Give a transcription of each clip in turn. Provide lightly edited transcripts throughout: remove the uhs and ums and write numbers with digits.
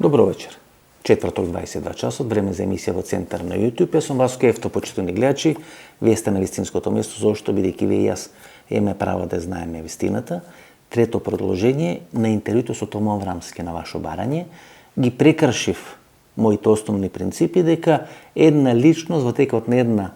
Добро вечер. Четврток 22 часот, време за емисија во Центар на YouTube. Јас сум Васко Ефто, почитувани гледачи. Вие сте на вистинското место, зашто бидејќи вие и јас имаме право да знаеме вистината. Трето продолжение на интервјуто со Томо Аврамски на ваше барање. Ги прекршив моите основни принципи дека една личност во текот на една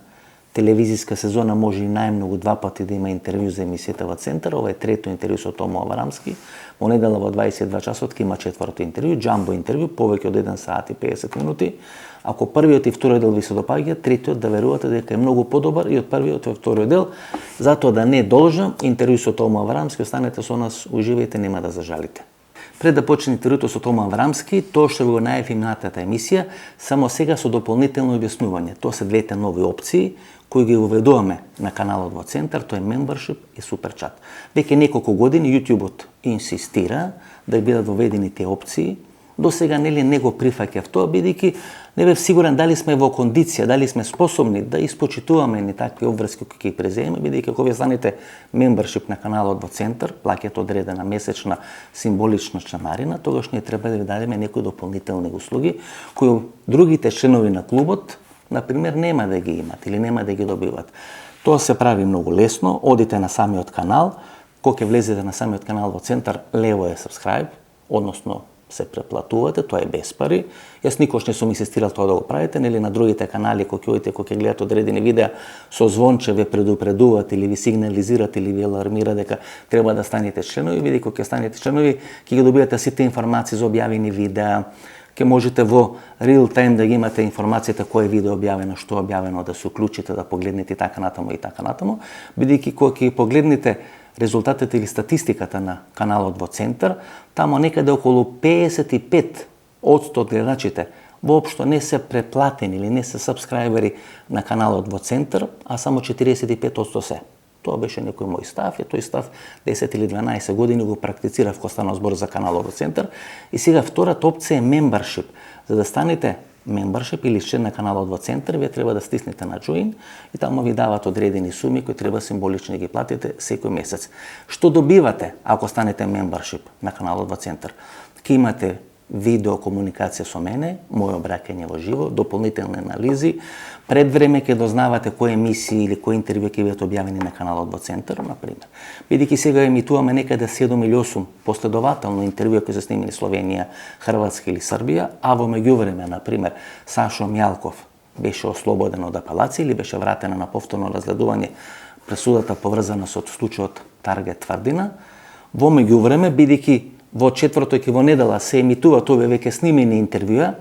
телевизиска сезона може и најмногу 2 пати да има интервју за емисијата во Центар. Ова е трето интервју со Томо Аврамски. Во недела во 22 часот ќе има четврто интервју, џамбо интервју, повеќе од 1 сат и 50 минути. Ако првиот и вториот дел ви се допаѓа, третиот да верувате дека е многу подобар и од првиот и од вториот дел. Затоа да не должам, интервју со Томо Аврамски, останете со нас, уживајте, нема да зажалите. Пред да почне интервјуто со Томо Аврамски, тоа што ви го најавив минатата емисија, само сега со дополнително објаснување. Тоа се двете нови опции кои ги уведуваме на каналот во Центар, тоа е Membership и Super Chat. Веќе неколку години YouTube-от инсистира да бидат воведени тие опции. До сега не го прифаќав тоа, бидејќи не бев сигурен дали сме во кондиција, дали сме способни да испочитуваме ни такви обврски кои ќе преземеме, бидејќи ако вие станете Membership на каналот во Центар, плаќате одредена месечна символична членарина, тогаш ние треба да ви дадеме некои дополнителни услуги кои другите членови на клубот например, нема да ги имат или нема да ги добиват. Тоа се прави многу лесно. Одите на самиот канал, кога ќе влезете на самиот канал во Центар, лево е subscribe, односно се преплатувате, тоа е без пари. Јас никош не сум инсистирал тоа да го правите, нели на другите канали кога ќе одите, кога ќе гледате одредени видеа со звонче ве предупредуваат или ви сигнализираат или ви алармира дека треба да станете членови, бидејќи кога ќе станете членови, ќе ги добиете сите информации за објавени видеа, ќе можете во real time да ги имате информацијата кој видео објавено, што е објавено, да се уклучите, да погледнете така натаму, бидејќи кога ќе погледнете резултатите или статистиката на каналот во Центар, тамо некаде околу 55% од гледачите воопшто не се преплатени или не се сабскрајбери на каналот во Центар, а само 45% се. Тоа беше некој мој став, и тој став 10 или 12 години го практицирав кога станав збор за каналот во Центар. И сега втората опција е Membership. За да станете Membership или член на каналот во Центар, вие треба да стиснете на Join и таму ви дават одредени суми кои треба символично да ги платите секој месец. Што добивате ако станете Membership на каналот во Центар? Ке имате видео комуникација со мене, моје обраќање во живо, дополнителни анализи. Пред време ќе дознавате кои емисии или кои интервју ќе бидат објавени на каналот во Центар, например. Бидејќи сега емитуваме некаде 7 или 8 последователно интервјуа кои се снимени Словенија, Хрватска или Србија, а во меѓувреме, например, Сашо Мјалков беше ослободен од апелација или беше вратена на повторно разгледување пресудата поврзана со случајот Таргет Тврдина. Во меѓувреме, бидејќи во четврток и во недела се емитуваат овие веќе снимени интервјуа,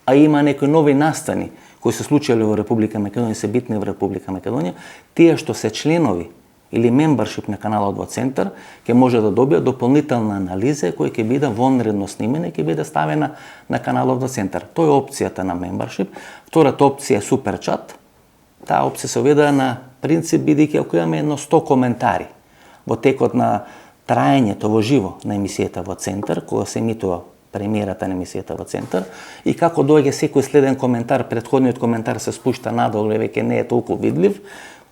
а има некои нови настани кои се случиле во Република Македонија, се битни во Република Македонија, тие што се членови или Membership на каналот во Центар, ќе може да добијат дополнителна анализа која ќе биде вонредно снимена и ќе биде ставена на каналот во Центар. Тоа е опцијата на Membership. Втората опција е Super Chat. Таа опција се уведува на принцип бидејќи ако имаме едно 100 коментари во текот на траењето во живо на емисијата во Центар, кога се емитува премиерата на емисијата во Центар, и како доаѓа секој следен коментар, претходниот коментар се спушта надолу и веќе не е толку видлив,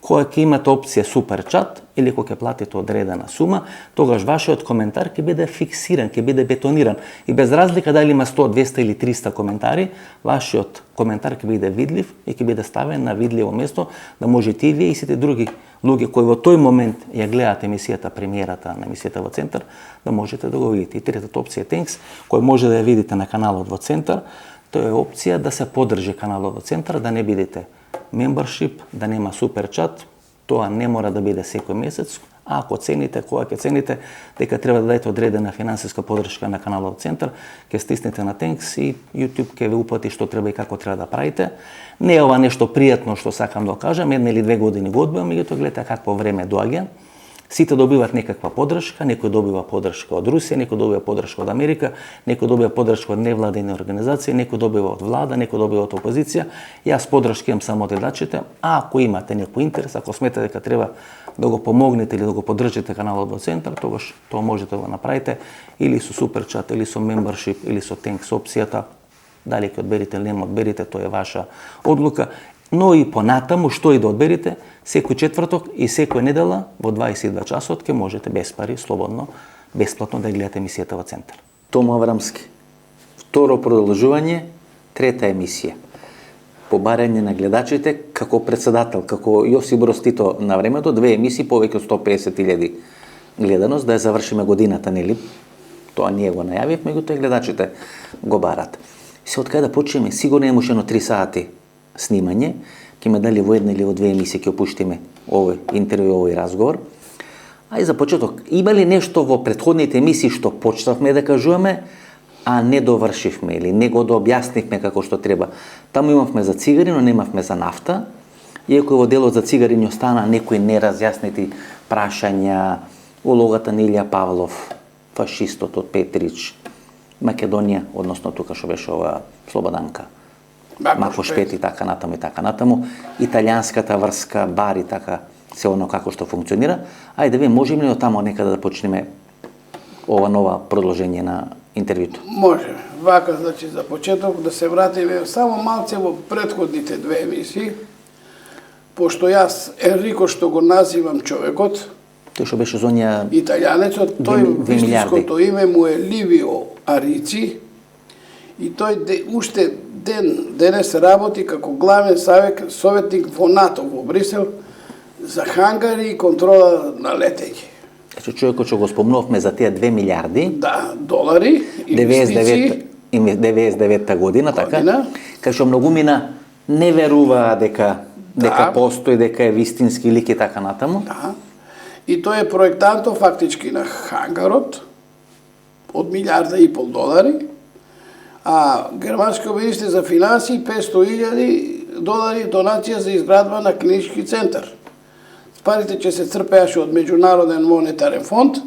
кога ќе имате опција Super Chat или кога ќе платите одредена сума, тогаш вашиот коментар ќе биде фиксиран, ќе биде бетониран. И без разлика дали има 100, 200 или 300 коментари, вашиот коментар ќе биде видлив и ќе биде ставен на видливо место, да можете и вие и сите други луѓе кои во тој момент ја гледаат емисијата, премиерата на емисијата во Центар, да можете да го видите. И третата опција Thanks, која може да ја видите на каналот во Центар, тоа е опција да се поддржи каналот во Центар, да не бидете Membership, да нема Super Chat. Тоа не мора да биде секој месец, а ако цените, кога ќе цените дека треба да дадете одредена финансиска поддршка на каналот Центар, ќе стиснете на Thanks и YouTube ќе ви упати што треба и како треба да правите. Не е ова нешто пријатно што сакам да кажам, 1 или 2 години го одбивам, меѓутоа гледате какво време доаѓа. Сите добиваат некаква поддршка, некој добива поддршка од Русија, некој добива поддршка од Америка, некој добива поддршка од невладени организации, некој добива од влада, некој добива од опозиција. Јас поддршка имам само од гледачите, а ако имате некој интерес, ако сметате дека треба да го помогнете или да го поддржите каналот во Центар, тогаш тоа можете да го направите или со Super Chat, или со Membership, или со Thanks опцијата. Дали ќе одберите или нема одберите, тоа е ваша одлука. Но и понатаму, што и да одберите, секој четврток и секоја недела во 22 часот ќе можете без пари, слободно, бесплатно да гледате емисијата во Центар. Томо Аврамски, второ продолжување, трета емисија. По барање на гледачите, како председател, како Јосип Брос Тито на времето, 2 емисии, повеќе од 150.000 гледаност, да ја завршиме годината, нели? Тоа ние го најавивме, меѓутоа гледачите го барат. Се од кај да почнеме, сигурно имаш едно 3 сати снимање, ќе ме дали во една или во 2 емисии ќе опуштиме овој интервју, овој разговор. А и за почеток, има ли нешто во претходните емисии што почнавме да кажуваме, а не довршивме или не го дообјаснивме како што треба? Таму имавме за цигари, но немавме за нафта. Иако во делот за цигари ни остана некои неразјаснети прашања, улогата на Илија Павлов, фашистот од Петрич, Македонија, односно тука што беше ова Слободанка, Мако Шпет и така натаму и така натаму, италијанската врска, бар и така, се оно како што функционира. Ајде ве, можеме ли од таму некаде да почнеме ова нова продолжение на интервјуто? Може. Вака, значи, за почеток да се вратиме само малце во претходните 2 емисии, пошто јас Енрико што го називам човекот, Тој што беше зонја италијанецот, тој вистинското име му е Ливио Арици и тој уште денес работи како главен советник во НАТО во Брисел за хангари и контрола на летење. Значи човекот што го спомнувавме за тие 2 милиарди, Да, долари, инвестиции, 99 година, така, кај што многумина не веруваа дека постои, дека е вистински лик и така натаму. Да. И тој е проектантот фактички на хангарот од $1,5 а германскиот министер за финансии $500,000 донација за изградба на клинички центар. Парите ќе се црпеаше од Меѓународен монетарен фонд,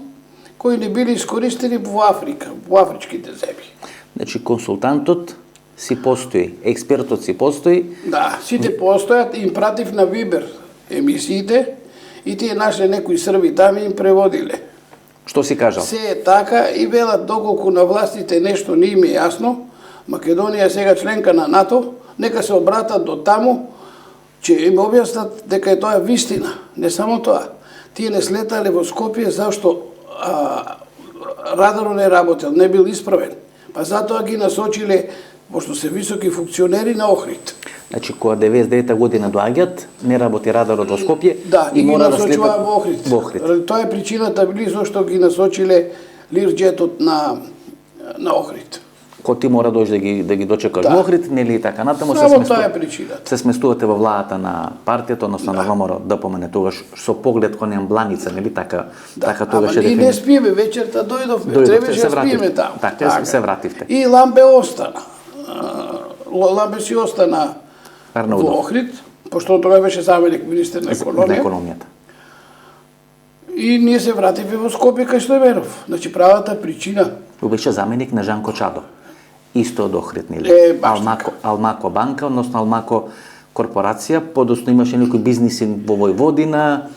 кои не били искористени во Африка, во афричките земји. Значи консултантот си постои, експертот си постои. Да, сите постојат, им пратив на Вибер емисиите и тие нашли некои срби там и им преводиле. Што си кажал? Се е така и велат доколку на властите нешто не им е јасно, Македонија е сега членка на НАТО, нека се обратат до таму, че им објаснат дека е тоа вистина. Не само тоа. Тие не слетале во Скопје зашто радарот не работел, не бил исправен. Па затоа ги насочиле, пошто се високи функционери, на Охрид. Значи, кога 99 година доаѓат, не работи радарот во Скопје и ги мора да насочуваат слетат во Охрид. Тоа е причината били зашто ги насочиле Лирџетот на Охрид. Кој ти мора дојдеш да ги дочекаш во Охрид, нели и така натаму Само тоа е причината. Се сместувате во владата на партијата, односно на ВМРО ДПМН, тогаш со поглед кон Ембланица, нели така тогаш е дефинирано. Ние не спиеме, вечерта дојдовме, требаше да спиеме таму. Така, се вративте. И Ламбе остана. Ламбе си остана во Охрид, пошто тоа беше заменик министер на економијата. И ние се вративме во Скопје кај Стојменов. Значи правата причина. Тој беше заменик на Жанко Чадо. Исто од Охрид, нели? Алмако банка, односно Алмако корпорација, подосно имаше некои бизниси во Војводина,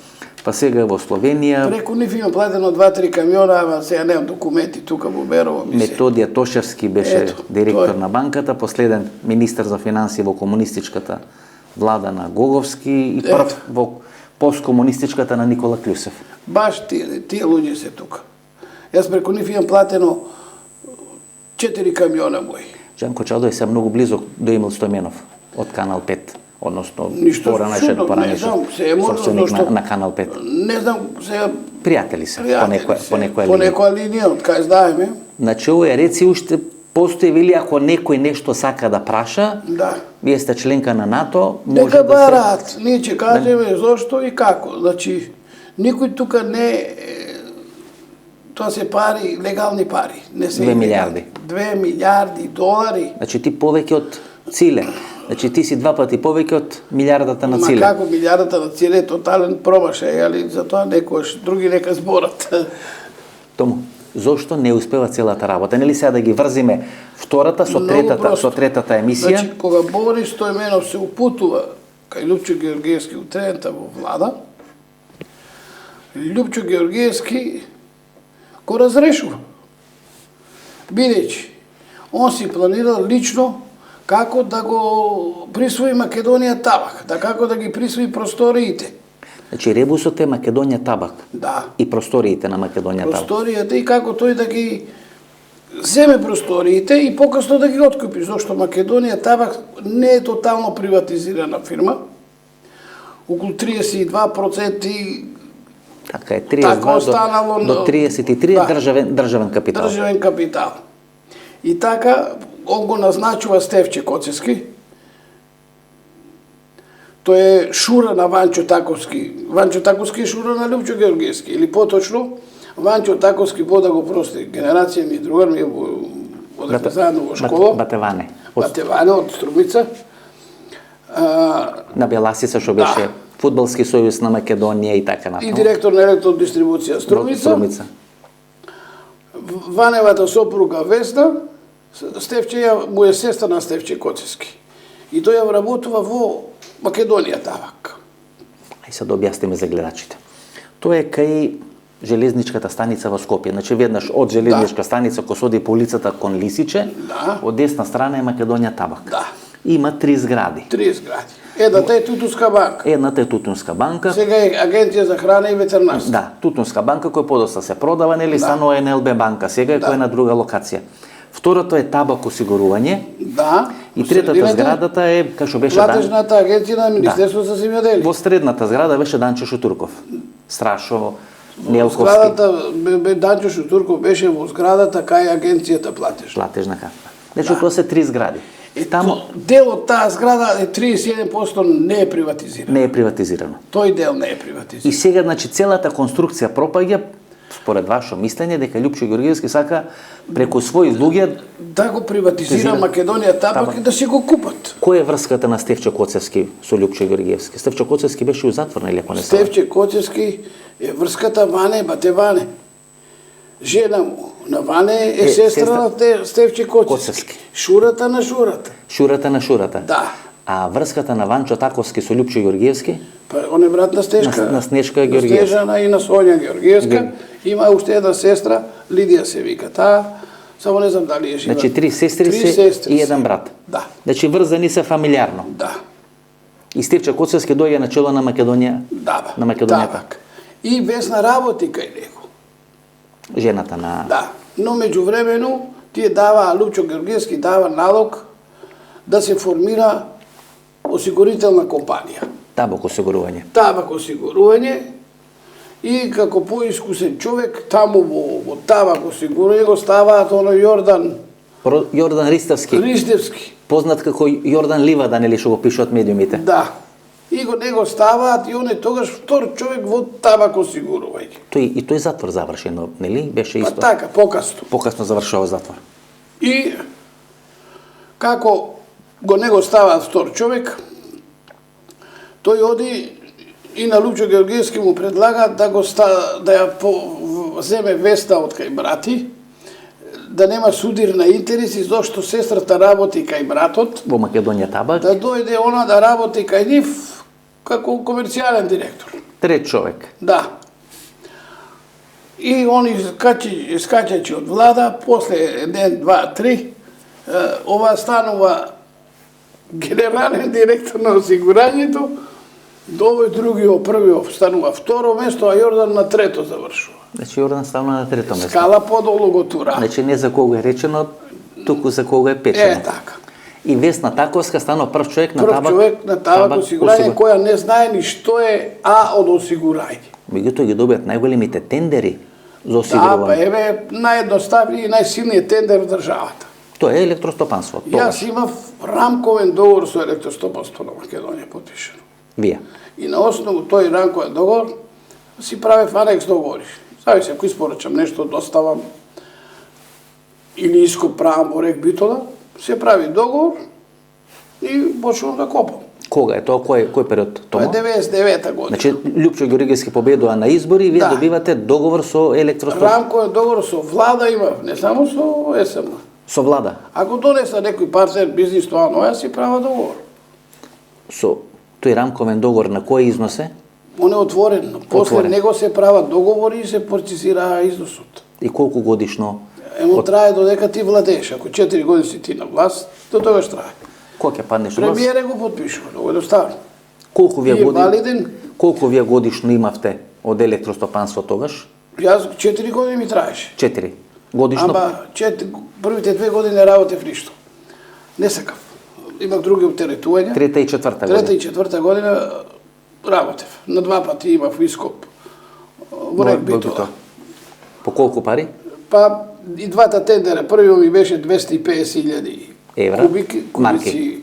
па сега во Словенија. Преку нив има платено 2-3 камиона, ама сега немам документи тука во Берово. Методија Тошевски беше директор на банката, последен министер за финансии во комунистичката влада на Гоговски и прв во посткомунистичката на Никола Клюсев. Баш тие луѓе се тука. Јас преку нив имам платено 4 камиона мои. Жанко Чадо е се многу близок до Емил Стојменов од Канал 5, односно поранеше собственик на Канал 5. Не знам, сега пријатели се по некоја линија, од кај знаеме. Значи овој реци уште постои, вели, ако некој нешто сака да праша, вие сте членка на НАТО, може нека бараат, ние ќе кажеме зошто и како. Значи, никој тука не тоа се пари, легални пари. Не се 2 милиарди. 2 милиарди долари. Значи ти повеќе од Циле. Значи ти си 2 пати повеќе од милиардата на Циле. Ма како милиардата на Циле е тотален промашај, али затоа некојаш други нека зборат. Тому, зошто не успева целата работа? Нели сега да ги врзиме втората со третата емисија? Значи, кога Борис Стојменов се упутува кај Лјупчо Георгиевски у Трента во влада, Лјупчо Георгиевски го разрешува. Бидејќи, он си планирал лично како да го присвои Македонија табак, како да ги присвои просториите. Значи ребусот е Македонија табак. Да. И просториите на Македонија табак. Просторијата и како тој да ги земе просториите и покасно да ги откупи, зашто Македонија Табак не е тотално приватизирана фирма. Околу 32% Така е, така 32 останало до 33 да, државен капитал. државен капитал. И така, он го назначува Стефче Коцевски. Тој е шура на Ванчо Таковски. Ванчо Таковски е шура на Лјупчо Георгиевски. Или поточно, Ванчо Таковски, Бог да го прости, генерација ми другар ми е одевме заедно во школа. Батеване. Батеване од Струмица. На Беласица, што беше Фудбалски сојуз на Македонија и така натаму. И директор на електродистрибуција Струмица. Ваневата сопруга Весна, Стефче му е сестра на Стефче Коцевски. И тој ја вработува во Македонија Табак. Ај се да објасниме за гледачите. Тоа е кај железничката станица во Скопје. Значи веднаш од железничка станица кој се оди по улицата кон Лисиче, од десна страна е Македонија Табак. Да. Има 3 згради. 3 згради. Едната е Тутунска банка. Едната е Тутунска банка. Сега е Агенција за храна и ветеринарство. Да, Тутунска банка која подоста се продава, нели станува НЛБ банка, сега е која е на друга локација. Второто е Табак осигурување. Да. И третата зградата е, кај што беше платежната агенција на Министерството за земјоделие. Во средната зграда беше Данчо Шутурков. Страшо Нелковски. Зградата Данчо Шутурков беше во зградата кај агенцијата платежна карта. Значи тоа се 3 згради. Таму дел од таа зграда е 37% не е приватизирано. Не е приватизирано. Тој дел не е приватизиран. И сега значи целата конструкција пропаѓа според ваше мислење дека Лјупчо Георгиевски сака преку своји луѓе да го приватизира Македонија Табак и да си го купат. Која е врската на Стефче Коцевски со Лјупчо Георгиевски? Стефче Коцевски беше у затвор, нели ако не се? Стефче Коцевски е врската Ване Батеване. Жена му на Ване е сестра на Стефче Коцевски. Шурата на шурата. Шурата на шурата. Да. А врската на Ванчо Таковски со Лјупчо Георгиевски? Па он е брат на Снежка. На Снежка Георгиевска. На Снежана и на Сонја Георгиевска. Има уште една сестра, Лидија се вика таа. Само не знам дали е жива. Значи 3 сестри се и еден брат. Да. Значи врзани се фамилиарно. Да. И Стефче Коцевски доаѓа на чело на Македонија. Да, на Македонија. Табак. И Весна работи кај него. Жената на... Да. Но меѓувремено тие дава, Лјупчо Георгиевски дава налог да се формира осигурителна компанија. Табак осигурување. Табак осигурување и како поискусен човек таму во Табак осигурување го ставаат оној Јордан Ристевски. Познат како Јордан Ливадан, или што го пишат медиумите. Да. И него ставаат и он е тогаш втор човек во Табак осигурување. И тој затвор завршено, нели? Беше исто. Па така, покасно. Покасно завршува затвор. И како него ставаат втор човек, тој оди и на Лјупчо Георгиевски му предлага да ја земе Веста од кај брати, да нема судир на интереси, зашто сестрата работи кај братот. Во Македонија Табак. Да дојде она да работи кај нив како комерцијален директор. Трет човек. Да. И они скачајќи од влада, после 1, 2, 3, ова станува генерален директор на осигурањето, до овој другиот првиот станува второ место, а Јордан на трето завршува. Значи Јордан станува на трето место. Скала подолу го тура. Значи не за кого е речено, туку за кого е печено. Така. И Весна Таковска станува прв човек на Табак. Прв човек на Табак осигурање, која не знае ни што е А од осигурање. Меѓутоа ги добијат најголемите тендери за Да, осигурување. па еве наједноставни и најсилниот тендер во државата. Тоа е електростопанство. Јас имав рамковен договор со електростопанство на Македонија потпишано. Вие. И на основу тој рамковен договор си правев анекс договори. Зависи, ако испорачам нешто, доставам или ископравам во рек Битола, се прави договор и почнувам да копам. Кога е тоа? Кој период? Тоа е 99-та година. Значи Лјупчо Георгиевски победува на избори и вие добивате договор со електростопанство. Рамковен договор со влада имав, не само со СМ. Со влада? Ако донеса некој партнер бизнис тоа, но јас си права договор. Со тој рамковен договор на кој износ е? Он е отворен. После него се прават договори и се процесира износот. И колку годишно? Емо трае додека ти владееш. Ако 4 години си ти на власт, до тогаш трае. Кога ќе паднеш власт? Премиерът го подпишува, много едноставно. Колку вие годишно имавте од електростопанство тогаш? Јас 4 години ми траеше. 4. Годишно? Ама првите 2 години не работев ништо. Не сакав. Имах други оптеретувања. Трета и четврта Трета година. и четврта година работев. На 2 пати имав ископ во Рек Битола. По колку пари? Па и двата тендера, првиот ми беше 250.000 Евра, кубици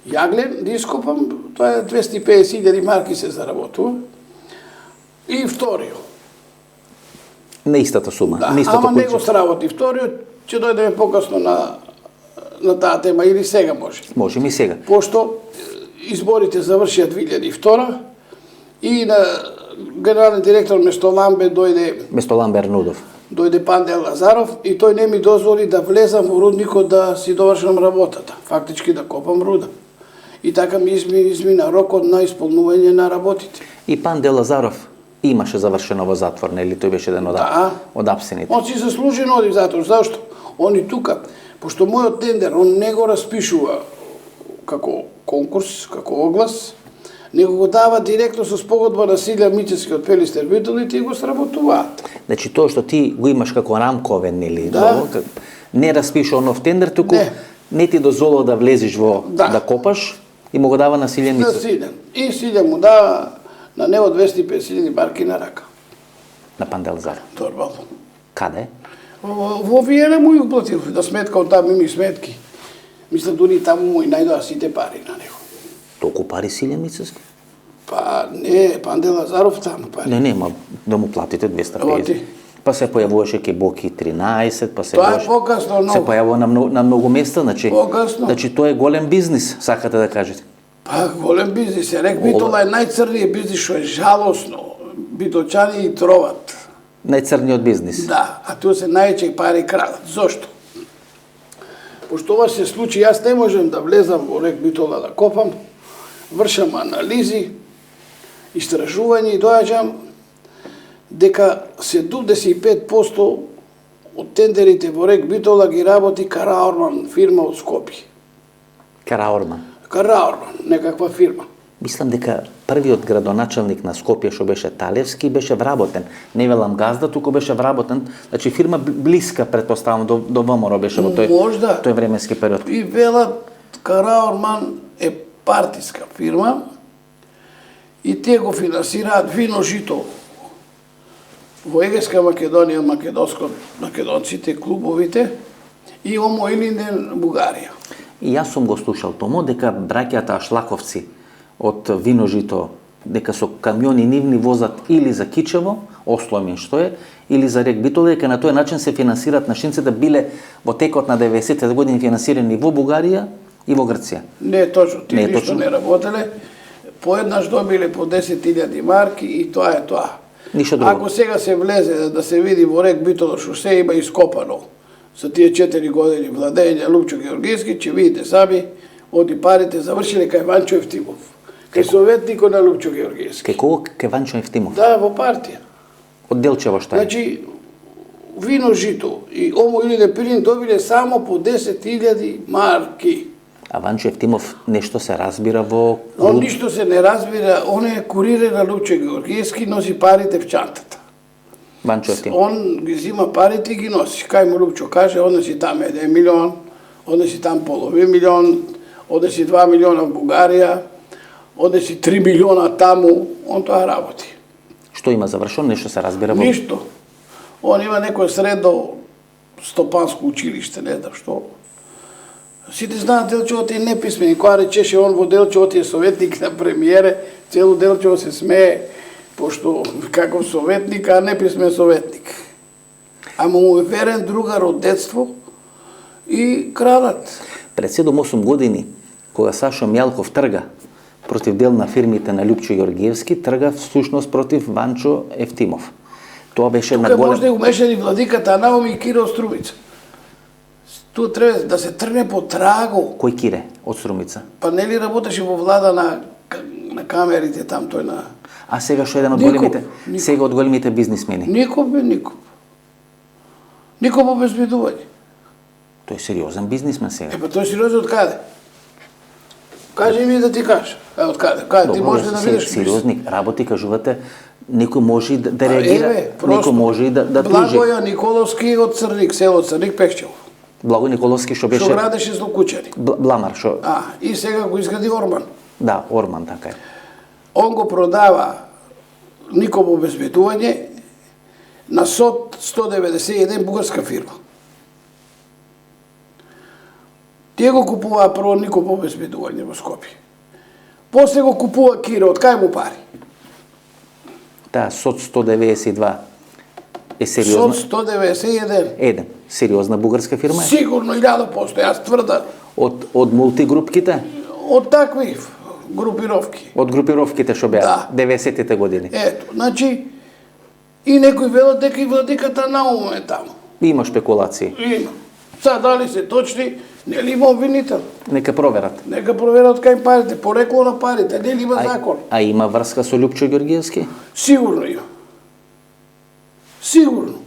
јаглен, да ископам, тоа е 250.000 марки се заработува. И вториот. На истата сума, Да, на истото ама не го куќе. сработи. Вториот ќе дојдеме покасно на таа тема или сега може. Можеме и сега. Пошто изборите завршија 2002 и на генерален директор место Ламбе Место Ламбер Нудов. дојде Панде Лазаров и тој не ми дозволи да влезам во рудникот да си довршам работата, фактички да копам руда. И така ми измина рокот на исполнување на работите. И Панде Лазаров имаше завршено во затвор, нели? Тој беше еден од апсените. Он си заслужено оди в затвор. Зашто? Он и тука, пошто мојот тендер, он не го распишува како конкурс, како оглас, него го дава директно со спогодба на Силја Мицевски од Пелистер Битолите и го сработуваат. Значи тоа што ти го имаш како рамковен, нели? Да. Не распишува нов тендер, туку не ти дозволува да влезеш во да копаш и му го дава на Силјан На Мицевски. Силјан. И Силјан му дава на него 250.000 марки на рака. На Панде Лазаров. Торбално. Каде? Во Виена му ја платил, да сметка од таму има и сметки. Мислам, дури таму му и најдоа сите пари на него. Толку пари Силјан Мицевски? Па не, Панде Лазаров таму пари. Не, ма да му платите 250. Оти. Па се појавуваше ке Боки 13, па се Тоа е покасно се многу. појавува на многу места, значи Покасно. значи тоа е голем бизнис, сакате да кажете. Па голем бизнис е. Рек Битола е најцрниот бизнис, што е жалосно. Битолчани и троват. Најцрниот бизнис. Да, а тоа се најче пари крадат. Зошто? Пошто ова се случи, јас не можам да влезам во Рек Битола да копам, вршам анализи, истражување и доаѓам дека 75% од тендерите во Рек Битола ги работи Караорман, фирма од Скопје. Караорман. Караорман, некаква фирма. Мислам дека првиот градоначалник на Скопје што беше Талевски беше вработен. Не велам газда, туку беше вработен. Значи фирма блиска претпоставам до ВМРО беше во Можда. тој временски период. И велат Караорман е партиска фирма и тие го финансираат вино жито во Егејска Македонија, македонците, клубовите и Омо Илинден, Бугарија. И јас сум го слушал томо дека браќата Ашлаковци од Виножито дека со камиони нивни возат или за Кичево, Осломин што е, или за Рек Битола, дека на тој начин се финансираат нашинците биле во текот на 90-те години финансирани во Бугарија и во Грција. Не е точно, ти Не е ништо точно. не работеле. Поеднаш добиле по 10.000 марки и тоа е тоа. Ништо друго. Ако сега се влезе да се види во Рек Битола што се има ископано за тие 4 години владење Лупчо Георгиевски, ќе видите сами, оди парите завршиле кај Ванчо Евтимов. Кај советникот на Лупчо Георгиевски. Кај кого? Кај Ванчо Евтимов. Да, во партија. Од Делчево што е. Значи, вино жито и Омо Илинден Пирин добиле само по 10.000 марки. А Ванчо Евтимов нешто се разбира во Он ништо се не разбира, он е курирер на Лупчо Георгиевски, носи парите в чантата. Ванчо Евтимов. Он ги зима парите и ги носи. Кај му Лупчо каже, однеси там 1 милион, однеси там половин милион, однеси 2 милиона в Бугарија, однеси 3 милиона таму, он тоа работи. Што има завршено, нешто се разбира во... Ништо. Он има некој средно стопанско училиште, не знам што. Сите знаат Делчевот е неписмен. Кога речеше он во Делчевот е советник на премиере, цело Делчево се смее, пошто каков советник, а неписмен советник. Ама му е верен другар од детство и крадат. Пред 7-8 години, кога Сашо Мјалков трга против дел на фирмите на Лупчо Георгиевски, трга всушност против Ванчо Евтимов. Тоа беше една Тука голема... може да умешани владиката Наум и Кирил Струмица. Ту треба да се трне по траго. Кој Кире од Струмица? Па нели работеше во влада на камерите там тој на... А сега што е еден од Никој, големите, никој. сега од големите бизнисмени. Никој бе, никој. Никој по безбедување. Тој е сериозен бизнисмен сега. Па тој сериозно од каде? Кажи ми да ти кажа. Од каде? Каде? Ти Добро, можеш да видиш? сериозни работи кажувате Некој може и да реагира, некој може и да тужи. Благоја Николовски од Црник, село Црник, Пехчево. Благој Николовски што беше... Што градеше злокучени. Бламар, што... И сега го изгради Орман. Да, Орман, така е. Он го продава Ником обезбедување на СОД 191 бугарска фирма. Тие го купуваа прво Ником обезбедување во Скопје. После го купува Киро, од кај му пари? Да, СОД 192 е сериозна. СОД 191. Еден. Сериозна бугарска фирма е. Сигурно 1000%, јас тврда. Од мултигрупките? Од такви групировки. Од групировките што беа 90-тите години. Ето, значи, и некои велат дека и владиката Наум е таму. Има шпекулации. Има. Сега дали се точни, нели има обвинител? Нека проверат. Нека проверат кај парите, порекло на парите, нели има закон? А има врска со Лјупчо Ѓоргиевски? Сигурно има. Сигурно.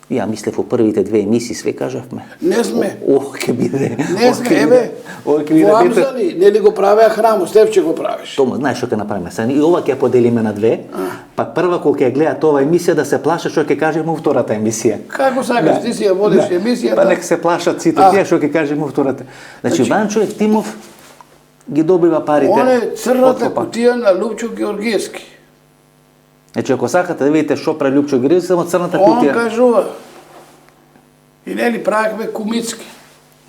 Ја мислев во првите две емисии све кажавме. Не сме. Ох, ке биде. Не сме, еве. Во Амзали, нели го правеа храмо, Стефче го правиш. Тома, знаеш што ќе направиме сега? И ова ќе поделиме на две. Па прва кога ќе гледат ова емисија да се плашат што ќе кажеме во втората емисија. Како сакаш, ти си ја водиш емисија. Па нека се плашат сите тие што ќе кажеме во втората. Значи Ванчо Евтимов ги добива парите. Он е црната кутија на Лјупчо Ѓоргиевски. Значи ако сакате да видите што прави Лјупчо Ѓоргиевски, само црната кутија. Он кажува. И нели правихме кумицки.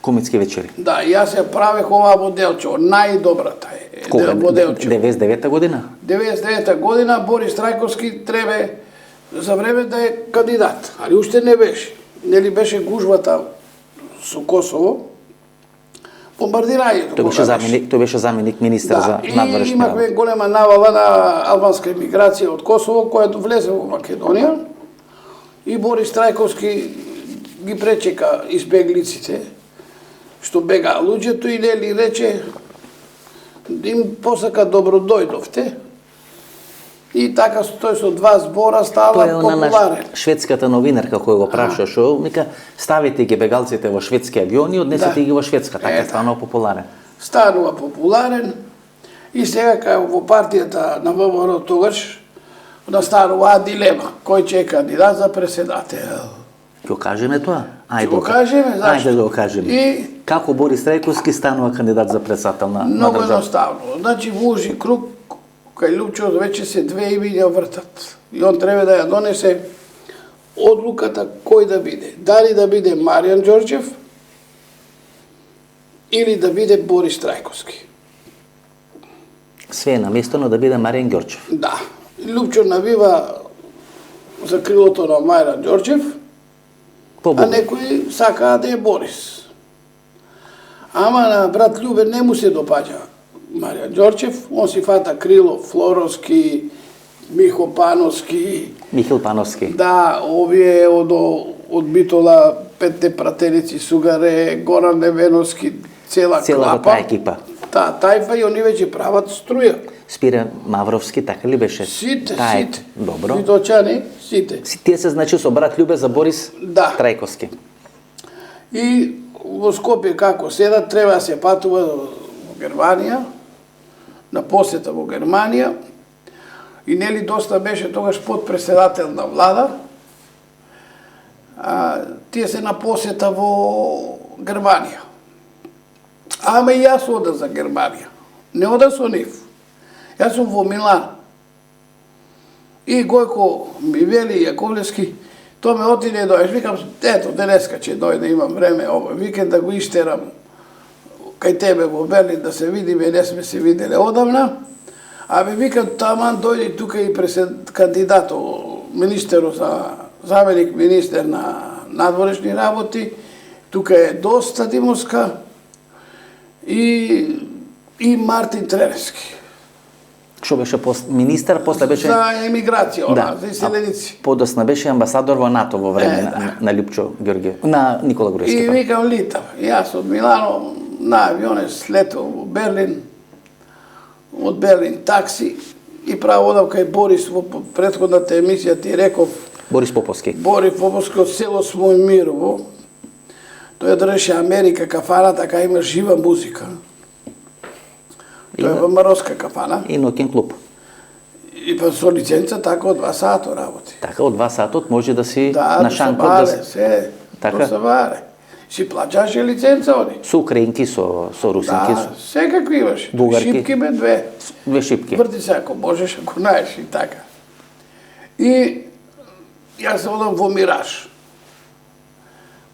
Кумицки вечери. Да, јас ја правех оваа моделче, моделче е. Кога? Моделче. 99-та година? 99-та година Борис Трајковски требе за време да е кандидат, али уште не беше. Нели беше гужвата со Косово, бомбардирањето. Тој беше заменик министар за надворешни работи. И имавме голема навала на албанска емиграција од Косово, која влезе во Македонија. И Борис Трајковски ги пречека избеглиците, што бегаа луѓето и нели рече, им посака добро дојдовте. И така тој со два збора става популарен. Тоа е шведската новинарка која го праша што вика ставите ги бегалците во шведски авиони, однесете ги во Шведска, така станува популарен. Станува популарен и сега кај во партијата на ВМРО тогаш настанува дилема кој ќе е кандидат за председател. Ќе го кажеме тоа? Ајде го кажеме, зашто? Ајде да го кажеме. И како Борис Трајковски станува кандидат за председател на Многу едноставно. Значи во ужи круг кај Лјупчо веќе се две имиња вртат. И он треба да ја донесе одлуката кој да биде. Дали да биде Маријан Ѓорđев или да биде Борис Трајковски. Све е наместено да биде Маријан Ѓорđев. Да. Лјупчо навива за крилото на Маријан Ѓорđев, а некои сакаа да е Борис. Ама на брат Љубе не му се допаѓа Маријан Ѓорđев, он си фата крило Флоровски, Михо Пановски. Михил Пановски. Да, овие од Битола, петте пратеници Сугаре, Горан Невеновски, цела клапа. Таа екипа. Да, тајфа и они веќе прават струја. Спира Мавровски, така ли беше? Сите. Добро. Битолчани, сите. Тие се значи со брат Љубе за Борис Трајковски. И во Скопје како седат, треба да се патува во Германија, на посета во Германија, и нели доста беше тогаш подпредседател на влада, тие се на посета во Германија. Ама и јас одам за Германија. Не одам со нив. Јас сум во Милан. И Гојко ми вели Јаковлевски, тоа ме отиде дојдеш, викам, ето, денеска ќе дојде, имам време овој викенд да го иштерам кај тебе во Берлин да се видиме, не сме се виделе одамна. А ме викам, таман дојде тука и кандидат, министерот за заменик министер на надворешни работи, тука е доста Димовска и Мартин Треневски. Што беше министар, после беше... За емиграција, за иселеници. Подосна беше амбасадор во НАТО во време на Лјупчо Ѓорѓиев, на Никола Груевски. И викам литав. Јас од Милано на авионе слетов во Берлин, од Берлин такси и право одам кај Борис во претходната емисија ти реков. Борис Поповски. Борис Поповски од село Смојмирово. Тој држеше Америка кафаната, кај има жива музика. Тоа е ВМРО-ска кафана. И ноќен клуб. И па со лиценца така од 2 сата работи. Така, од 2 сатот може да си Да, на до шанкот Сабаре, се, Така? до Сабаре. Си плаќаше лиценца они. Со украинки, со русинки, Да, секакви имаше. Бугарки. Шипки бе 2. две шипки. Врти се ако можеш, ако наеш и така. И јас се одам во Мираж.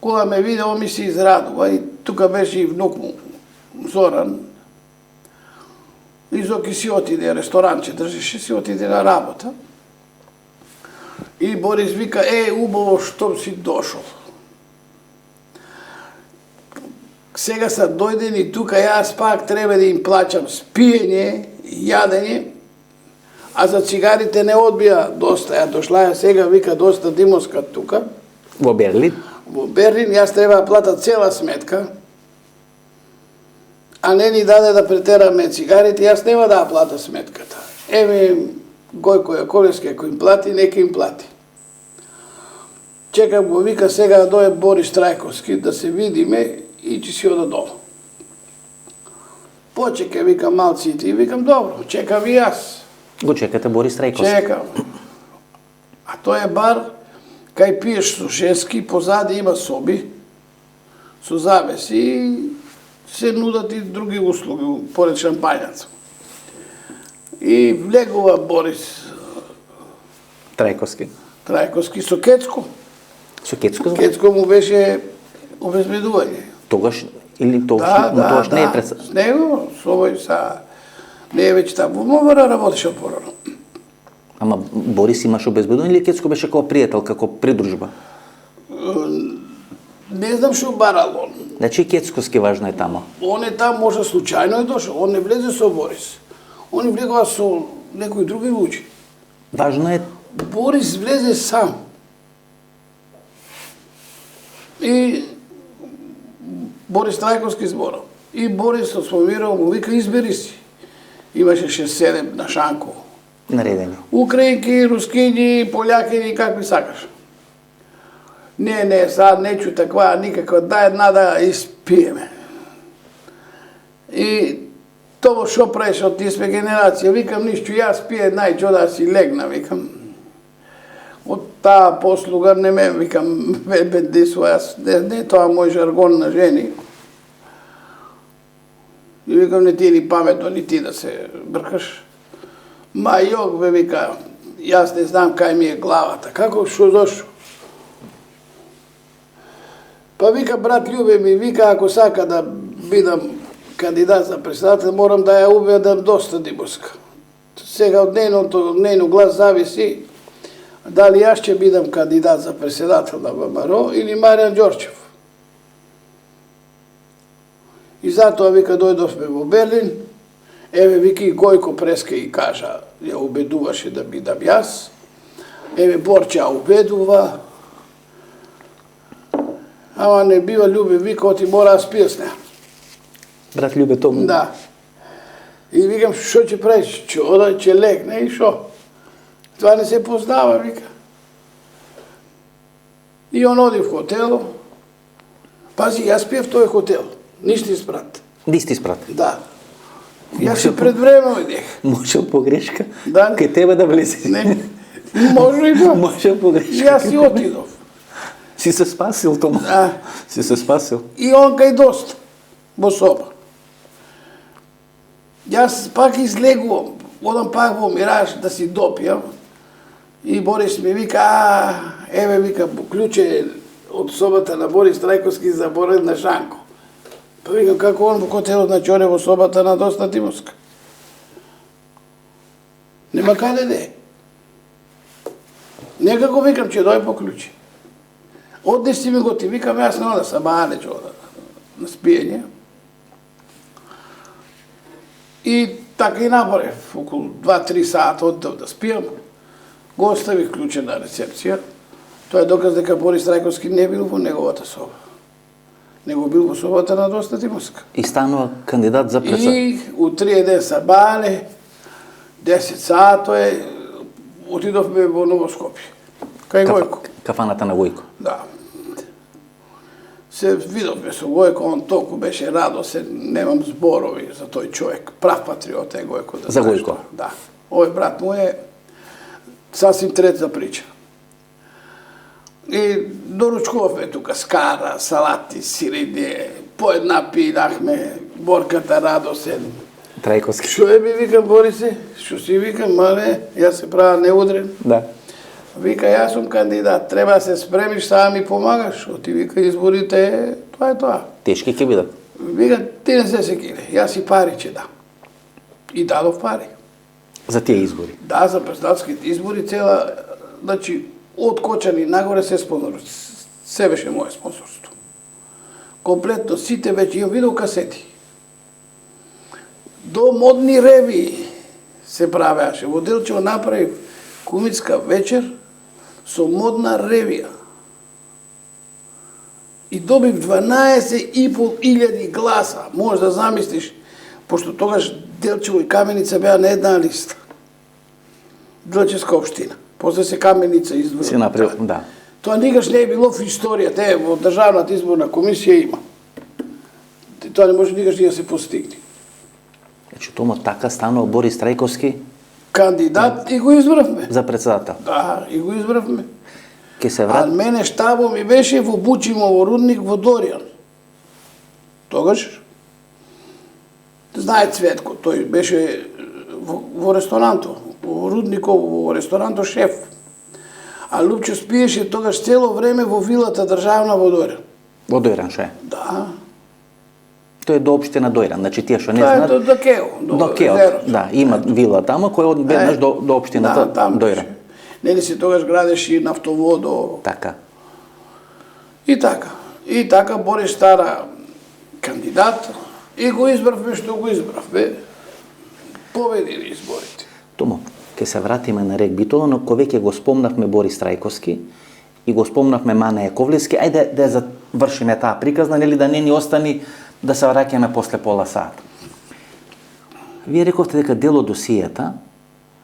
Кога ме виде, он ми се израдува и тука беше и внук му, Зоран. И Зоки си отиде, ресторанче држеше, си отиде на работа. И Борис вика, убаво што си дошол. Сега са дојдени тука, јас пак треба да им плаќам спиење, јадење, а за цигарите не одбија доста. Ја дошла ја сега, вика, доста Димовска тука. Во Берлин. Во Берлин, јас треба да плата цела сметка, а не ни даде да претераме цигарите, јас нема да ја плата сметката. Еве, Гојко Јаковлевски, ако им плати, нека им плати. Чекам го, вика, сега да дојде Борис Трајковски, да се видиме и ќе си ода дома. Почека, вика, малците, и викам, добро, чекам и јас. Го чекате Борис Трајковски. Чекам. А тој е бар, кај пиеш со шески, позади има соби, со завеси и се нудат и други услуги, поред шампањаца. И влегува Борис Трајковски. Трајковски со Кецко. Со Кецко? Кецко му беше обезбедување. Тогаш или тогаш не е пред... С него, со овој са... Не е веќе таму. Во МВР работеше порано. Ама Борис имаше обезбедување или Кецко беше како пријател, како придружба? Не знам што барал он. Значи Кецковски важно е тамо. Он е там, може случајно е дошол. Он не влезе со Борис. Он влегува со некои други луѓе. Важно е... Борис влезе сам. И Борис Трајковски зборал. И Борис се сформирал, му вика, избери си. Имаше 6-7 на шанко. Наредени. Украинки, рускини, полјакини, какви сакаш. Не, сад нечу таква никаква, дај една да испиеме. И тоа шо правиш, од тие сме генерација, викам ништо, јас пие најчо да си легна, викам. Од таа послуга не ме, викам, бедисува, јас, не тоа мој жаргон на жени. И викам, не ти ни паметно, ни ти да се бркаш. Ма јок, бе, вика, јас не знам кај ми е главата, како шо зошо? Па вика, брат Љубе ми, вика, ако сака да бидам кандидат за председател, морам да ја убедам доста Димовска. Сега од нейно глас зависи дали јас ќе бидам кандидат за председател на ВМРО или Маријан Ѓорчев. И затоа, вика, дојдовме во Берлин, еве, вика, и Гојко Преска и кажа, ја убедуваше да бидам јас, еве, Борче ја убедува, ама не бива Љубе, вика, оти мора да спијас неа. Брат Љубе, тоа... Да. И викам, шо ќе правиш? Ќе ода, ќе легне и шо? Тоа не се познава, вика. И он оди в хотело. Пази, јас пиев тој хотел. Ништо испрат. Нисти испрат. Да. Јас и пред време одех. Може погрешка? Да. Кај тебе да влезе? Не. Може и да. Може погрешка. Јас и отидов. Си се спасил, Тома. Да. Си се спасил. И он кај доста. Во соба. Јас пак излегувам. Одам пак во Мираж да си допијам. И Борис ми вика, еве, вика, клуче од собата на Борис Трајковски заборен на Шанко. Па викам, како он во хотелот на Ќоре во собата на Доста Димовска. Нема каде де. Некако викам, ќе дој по клуче. Однеси ми го ти, викам, јас не ода Сабаре, ќе ода на спиење. И така и наборев, околу 2-3 сата оддев да спијам. Го оставих клуче на рецепција. Тоа е доказ дека Борис Трајковски не бил во неговата соба. Него бил во собата на Доста Димовска. И станува кандидат за председател. И у 3 ден Сабале, 10 сато е, отидовме во Ново Скопје. Кај Гојко. Кафаната на Гојко. Да. Се видовме со Гојко, он толку беше радосен, немам зборови за тој човек. Прав патриот е Гојко. Да За знаеш Гојко? тоа. Да. Овој брат му е Сасим трета прича. И доручкувавме тука скара, салати, сирење, по една пинахме, Борката радосен. Трајковски. Што е би викам, Борисе? Што си викам, мале, јас се правя неудрен. Да. Вика, јас сум кандидат, треба да се спремиш, сама ми помагаш. Оти вика, изборите, тоа е тоа. Тешки ќе бидат. Вика, ти не се секине, јас и пари ќе дам. И дадов пари. За тие избори. Да, за председателските избори цела, значи, од Кочани нагоре се спонсор. Се беше моје спонсорство. Комплетно сите веќе имам видео касети. До модни реви се правеаше. Во Делчево направив кумитска вечер со модна ревија. И добив 12.500 гласа. Можеш да замислиш, пошто тогаш Делчево и Каменица беа на една листа. Делчевска општина. После се Каменица избора. Се направил, да. Тоа никаш не е било в историјата, во Државната изборна комисија има. Тоа не може никаш да се постигне. Значи, тома така станува Борис Трајковски Кандидат и го избравме. за председател. Да, и го избравме. Ке се А врати. мене штабо ми беше во Бучимо, во Рудник, во Доријан. Тогаш, знае Цветко, тој беше во ресторанто, во Рудников, во ресторанто шеф. А Лупчо спиеше тогаш цело време во вилата државна во Доријан. Во Дојран ше. Да. Тој е до општина Дојран, значи тие што не Тоа е знаат. до Кео. До Кеот, да, има вила тамо која од веднаш до општината Дојран. Нели се тогаш градеше и нафтоводо. Така. И така. И така Борис стара кандидат и го избравме што го избравме. Победи изборите. Томо, ке се вратиме на регбито, но кој веќе го спомнавме Борис Трајковски и го спомнавме Мане Јаковлевски, ајде да завршиме таа приказна, нели да не ни остани да се враќаме после пола сат. Вие рековте дека дел од досијата,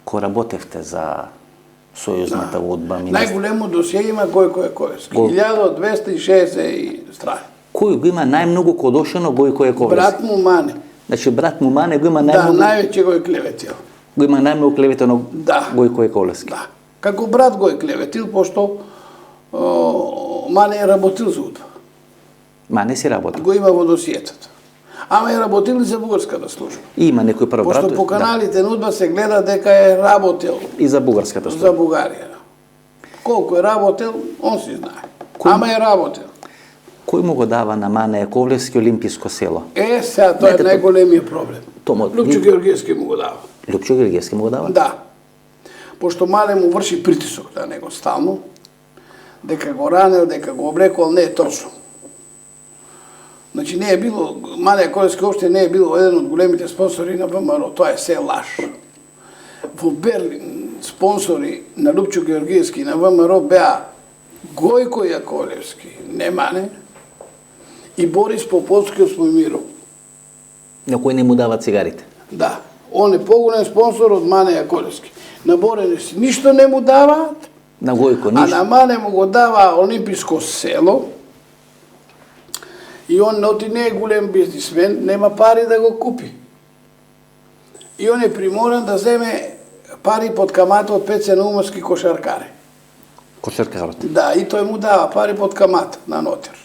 кој работевте за Сојузната удба, Најголемо досие има Гојко Јаковлевски. 1260 страни. кој го има најмногу кодошено Гојко Јаковлевски? Брат му Мане. Значи брат му Мане го има Да, најмногу, највеќе го е клеветил. го има најмногу клеветено Да. Гојко Јаковлевски. Да. Како брат го е клеветил, пошто Мане е работил за удба. Мане си работа. Го има во досиетата. Ама е работил и за бугарската служба. И има некој прв брат. Пошто по каналите на удба се гледа дека е работел И за бугарската за служба. Бугарија. Колку е работел, он си знае. Ама е работел. Кој му го дава на Мане Јаковлевски Олимписко село? Сега тоа е Знаете, најголемиот проблем. Томо, Лупчо Георгиевски му го дава. Лупчо Георгиевски му го дава? Да. Пошто Мане му врши притисок на него стално, дека го ранел, дека го облекол, не е точно. Значи не е било, Мане Јаковлевски опште не е било еден од големите спонсори на ВМРО, тоа е се лаш. Во Берлин спонсори на Лупчо Георгиевски на ВМРО беа Гојко Јаковлевски, не Мане, и Борис Поповски од Смојмиров. На кој не му дава цигарите? Да, он е поголем спонсор од Мане Јаковлевски. На Борис ништо не му даваат, На Гојко а ништо. на Мане му го дава Олимписко село. И он оти не е голем бизнисмен, нема пари да го купи. И он е приморан да земе пари под камата од Пеце Наумовски кошаркаре. Кошаркарот. Да, и тој му дава пари под камата на нотер.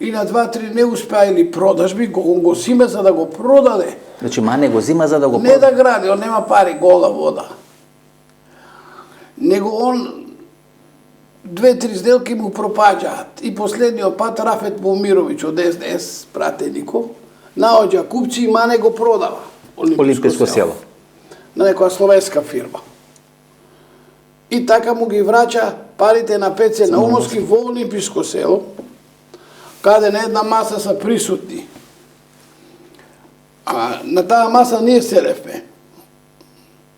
И на 2-3 неуспеали продажби, го симе за да го продаде. Значи Мане го зима за да го Не да гради, он нема пари, гола вода. Него он 2-3 сделки му пропаѓаат. И последниот пат Рафет Момировиќ од СДС, пратеников, наоѓа купци и Мане го продава. Олимписко село. На некоја словенска фирма. И така му ги враќа парите на Пеце Наумовски во Олимписко село, каде на една маса са присутни. А на таа маса ние седевме.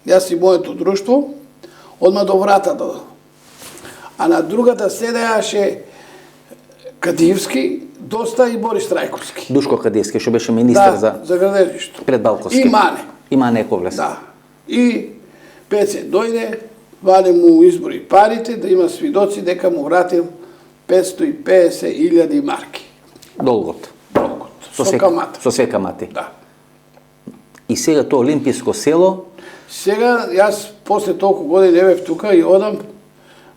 Јас и моето друштво, одма до вратата. А на другата седеаше Кадиевски, Доста и Борис Трајковски. Душко Кадиевски, што беше министер за градежишто. пред Балковски. И Мане. И Мане Јаковлевски. Да. И Пеце дојде, ваде му избори парите, да има свидоци дека му вратил 550.000 марки. Долгот. Со камата. Со све камати. Да. И сега тоа Олимписко село Сега, јас после толку години бев тука и одам,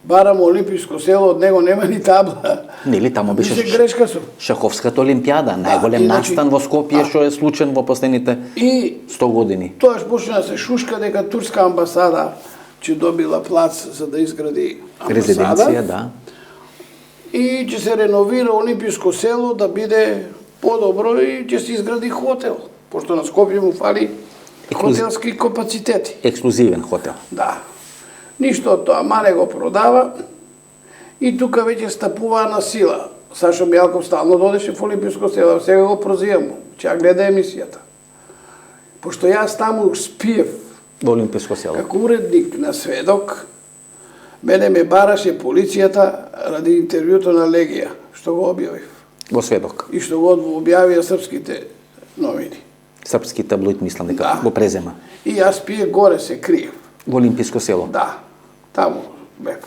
барам Олимписко село, од него нема ни табла. Нели тамо беше Мисле, грешка сум. Шаховската олимпијада, најголем значи, настан во Скопје што е случен во последните И 100 години. Тоаш почна да се шушка дека турска амбасада ќе добила плац за да изгради Резиденција, амбасада да. и ќе се реновира Олимписко село да биде подобро и ќе се изгради хотел, пошто на Скопје му фали хотелски капацитети. Ексклузивен хотел. Да. Ништо од тоа, Мане го продава и тука веќе стапува на сила. Сашо Мијалков стално додеше в Олимписко село, сега го прозивам, ќе ја гледа емисијата. Пошто јас таму спиев Во Олимписко село. како уредник на Сведок, мене ме бараше полицијата ради интервјуто на Легија, што го објавив. Во Сведок. И што го објавија српските новини. Српски таблоид, мислам дека Да. го презема. И јас пие горе се криев. Во Олимписко село. Да, таму бев.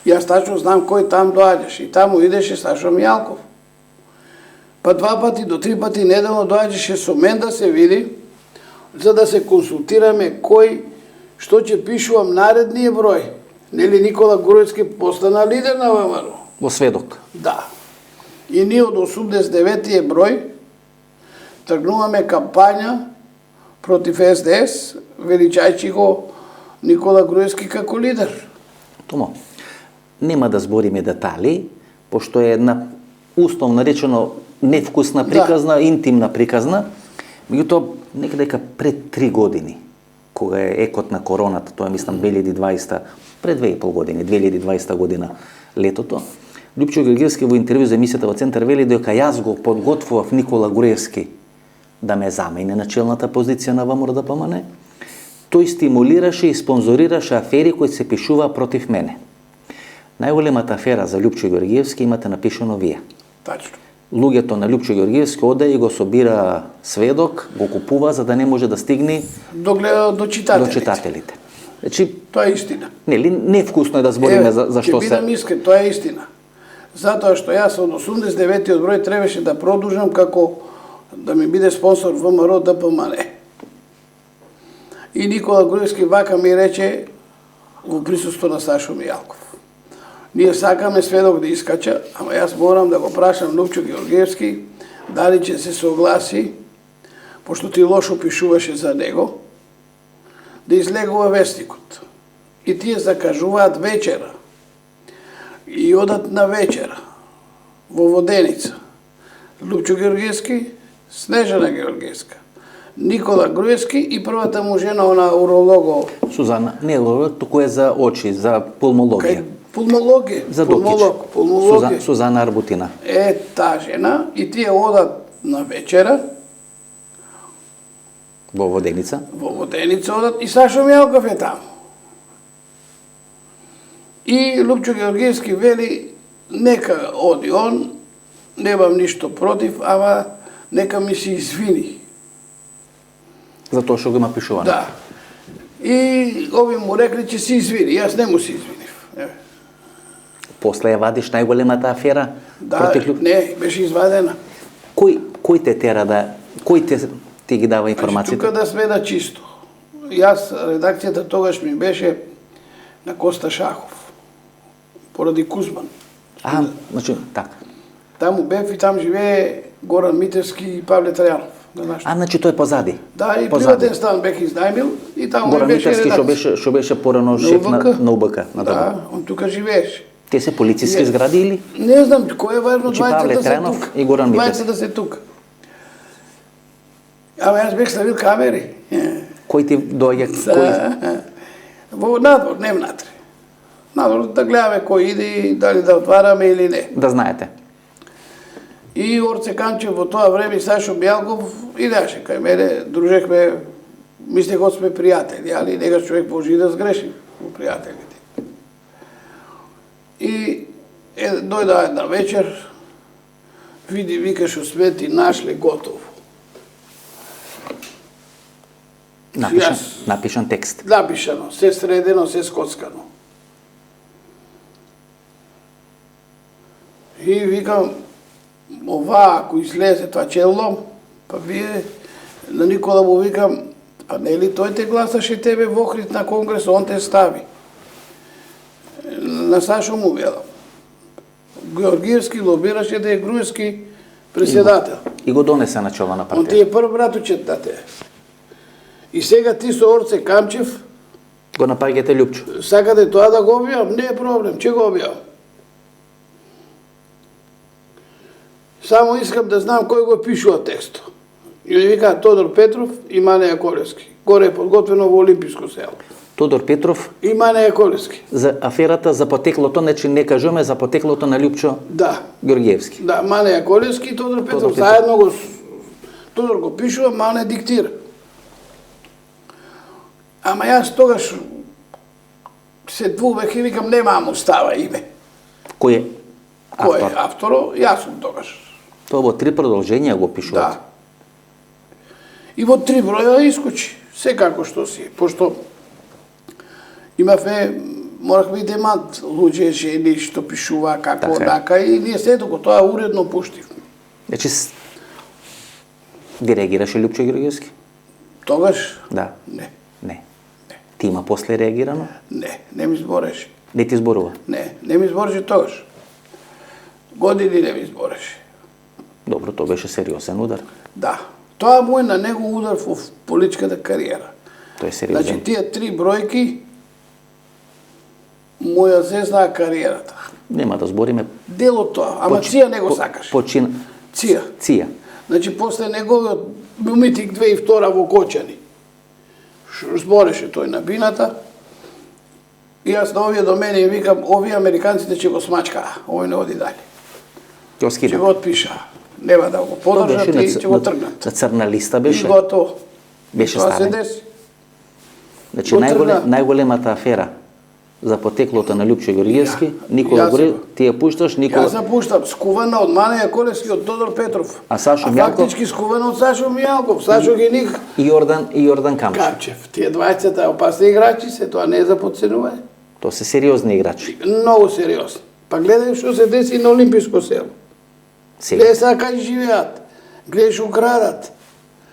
Јас тачно знам кој там доаѓаше и таму идеше Сашо Мијалков. Па 2 пати до 3 пати неделно доаѓаше со мен да се види, за да се консултираме кој што ќе пишувам наредниот број. Нели Никола Груевски постана лидер на ВМРО? Во Сведок. Да. И ние од 89-тиот број тргнуваме кампања против СДС, величајќи го Никола Груевски како лидер. Томо, нема да збориме детали, пошто е една условно наречено невкусна приказна, интимна приказна. Меѓутоа, нека дека пред 3 години, кога е екот на короната, тоа мислам 2020, пред 2,5 години, 2020 година летото, Лјупчо Георгиевски во интервју за емисијата во Центар вели дека јас го подготвував Никола Груевски да ме замене на челната позиција на ВМРО-ДПМН. Тој стимулираше и спонзорираше афери кои се пишува против мене. Најголемата афера за Лјупчо Георгиевски имате напишано вие. Тачно. Луѓето на Лјупчо Георгиевски оде и го собира Сведок, го купува за да не може да стигне До читателите. до читателите. Значи, Тоа е истина. нели невкусно е да збориме за што Ќе бидам се искрен, тоа е истина. Затоа што јас од 89-тиот број требаше да продолжам како да ми биде спонсор ВМРО ДПМН. И Никола Груевски вака ми рече во присуство на Сашо Мијалков. Ние сакаме Сведок да искача, ама јас морам да го прашам Лјупчо Георгиевски дали ќе се согласи, пошто ти лошо пишуваше за него, да излегува вестникот. И тие закажуваат вечера. И одат на вечера во Воденица. Лјупчо Георгиевски, Снежана Георгиевска, Никола Груевски и првата му жена, она уролого. Сузана, не туку е за очи, за пулмологија. Пулмологија. За докич. Пулмологија. Сузана Арбутина. Е, та жена, и тие одат на вечера, Во Воденица. во Воденица одат, и Сашо Мијалков е таму. И Лјупчо Георгиевски вели, нека оди он, немам ништо против, ама нека ми се извини. За тоа што го има пишувано. Да. И ови му рекли че се извини, јас не му се извинив. После ја вадиш најголемата афера Да, против Лјупчо. не, беше извадена. Кој те тера да кој ти ги дава Значи, информациите? тука да сме на чисто. Јас, редакцијата тогаш ми беше на Коста Шахов, поради Кузман. Значи, така. Таму бев и там живее Горан Митевски и Павле Трајанов. Значи тој е позади. Да, и позади. приватен стан бех изнајмил и таму Горан ми беше Митевски што беше порано шеф на УБК. Да, он тука живееше. Те се полициски згради или? Не знам, кој е важно Павле двајцата се Тренов тука. и Горан Митевски. Двајцата се тука. Ама јас бех ставил камери. Кој ти доаѓа? Кој? Во надвор, не внатре. Надвор да гледаме кој иде и дали да отвараме или не. Да знаете. И Орце Канчев во тоа време Сашо Мијалков идеше кај мене, дружехме, мислех од сме пријатели, али негаш човек може и да сгреши во пријателите. И дојда една вечер, види, вика што сме ти нашле готово. Напишан текст. Напишано, се средено, се скоцкано. И викам, ова, ако излезе тоа челом, па вие, на Никола му викам, А нели тој те гласаше тебе во Охрид на Конгрес, он те стави. На Сашо му велам. Георгиевски лобираше да е груевски председател. И го донесе на чела на Он ти партија. е прв братучет на те. И сега ти со Орце Камчев Го напаѓате Лјупчо. сакате тоа да го објавам, не е проблем, ќе го објавам. Само искам да знам кој го пишува текстот. Или вика Тодор Петров и Мане Јаколевски. Горе е подготвено во Олимписко село. Тодор Петров И Мане Јаколевски. за аферата за потеклото, значи не кажуваме за потеклото на Лјупчо Да. Георгиевски. Да, Мане Јаколевски и Тодор Петров. Петров. Заедно го... Тодор го пишува, Мане диктира. Ама јас тогаш се двувех и викам, нема му става име. Кој е Кој е автор? авторо? Јас сум тогаш. Тоа во 3 продолженија го пишувате. Да. И во 3 броја искочи. Секако што си. Пошто имавме, морахме и демант, луѓе, жени, што пишува, како, Така е. одака, и ние сето го тоа уредно пуштивме. Значи ги реагираше Лјупчо Георгиевски? Тогаш? Да. Не. Не. Ти има после реагирано? Не ми збореше. Не ти зборува? Не ми збореше тогаш. Години не ми збореше. Добро, тоа беше сериозен удар. Да. Тоа му е на него удар во политичката кариера. Тоа е сериозен. Значи, тие 3 бројки му ја зезнаа кариерата. Нема да збориме. Дел од тоа, ама Ција не го сакаше. Почина. Ција. Ција. Значи, после неговиот митинг 2002 во Кочани, збореше тој на бината, и јас на овие до мене и викам, овие американците ќе го смачкаа, овој не оди дале. Ќе Ќе скина. го отпишаа. Нема да го Тоа подржат беше и ќе го тргнат. на црна листа И беше. готово. Беше Тоа се ставен. деси. Значи Го тргна. најголемата афера за потеклото на Лјупчо Георгиевски, Никола јас Гори, го. ти ја пушташ, Никола. Јас запуштам, скувана од Мане Јаколевски, од Тодор Петров. А Сашо Мијалков? Фактички скувана од Сашо Мијалков. Сашо ги ник И Јордан Камчев. Камчев. Тие двајцата опасни играчи се, тоа не е за подценување. Тоа се сериозни играчи. Многу сериозно. Па гледај што се деси на Олимписко село. Сега, Гледај сега кај живеат. Гледај што градат.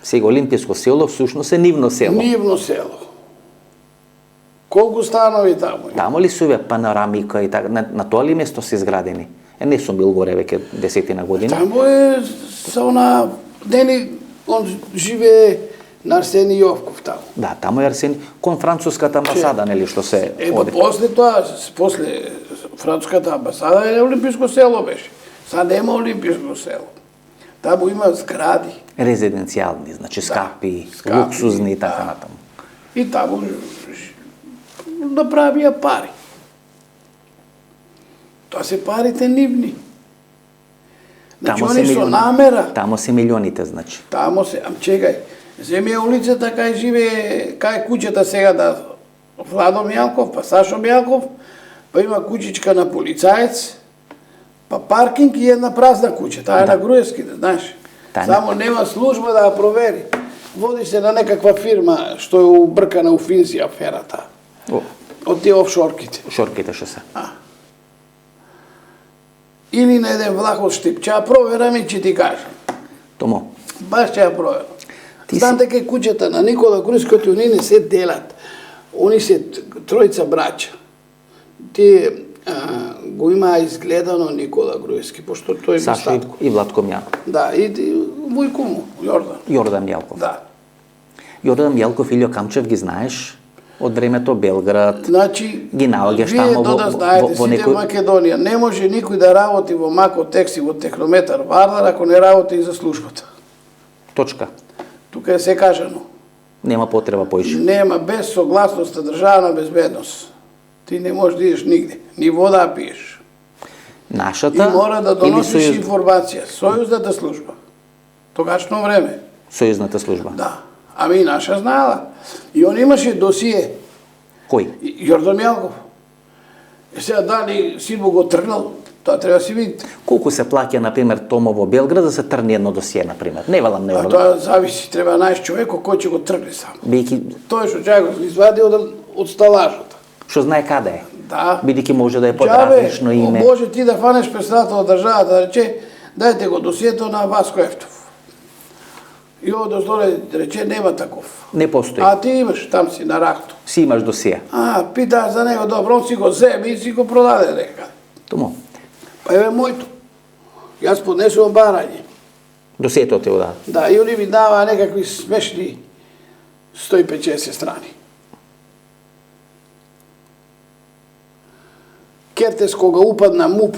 сега Олимписко село всушност е нивно село. Нивно село. Колку станови таму има? Тамо ли се уве панорамика и така, на тоа ли место се изградени? Не сум бил горе веќе 10 години. Таму е со она дени он живее на Арсени Јовков таму. Да, тамо е Арсен, кон француската амбасада, нели, што се Па оди. после тоа, после француската амбасада е Олимписко село беше. Сад нема Олимписко село. Таму има згради. Резиденцијални, значи скапи, луксузни и така натаму. И таму направија пари. Тоа се парите нивни. Значи, Тамо се они со милиони. намера. Тамо се милионите, значи. Тамо се, чекај, земи ја улицата кај живее, кај куќата сега да Владо Мијалков, па Сашо Мијалков, па има куќичка на полицаец, па паркинг и една празна куќа, таа е на Груевски, да знаеш. Таа Само нема служба да ја провери. Води се на некаква фирма што е убркана у Финси аферата. Од тие офшорките. Шорките што се. Или на еден влах од Штип. Ќе ја проверам и ќе ти кажам. Томо, Баш ќе ја проверам. Ти Знам дека и куќата на Никола Груевски, они не се делат. Они се тројца браќа. Тие го имаа изгледано Никола Груевски, пошто тој би Сашо статко. и Владко Мјалков. Да, и војку му, Јордан. Јордан Мјалков. Да. Јордан Мјалков и Илјо Камчев ги знаеш од времето Белград. Значи, Ги наоѓаш вие тамо да знаете, сите во Македонија, не може никој да работи во Мако Текси во Технометар Вардар ако не работи и за службата. Точка. Тука е се кажано. Нема потреба поише. Нема без согласност на државна безбедност. Ти не можеш да идеш нигде, ни вода пиеш. И Нашата мора да или доносиш информација. Сојузната служба. Тогашно време. сојузната служба. Да. Ами и наша знаела. И он имаше досие. Кој? Јордан Мјалков. И сега дали Силво го тргнал, тоа треба да се види. Колку се плаќа, например, томо во Белград да се трне едно досие, например? Не велам на А Јордан. тоа зависи, треба да најдеш човекот кој ќе го тргне само. Бидејќи Тој што ќе го извади од сталажата. што знае каде е. Да. Бидејќи може да е под Џабе, различно име. може ти да фанеш председател на државата, да рече, дајте го досието на Васко Ефтов. И ово доздоле рече нема таков. Не постои. А ти имаш, там си на рахто. Си имаш досие. Пита за него, добро, он си го земи и си го продаде некаде. Тому. Па еве моето. Јас поднесувам барање. Досието ти го дава. Да, и они ми даваа некакви смешни 150 страни. Кертес кога упадна МУП,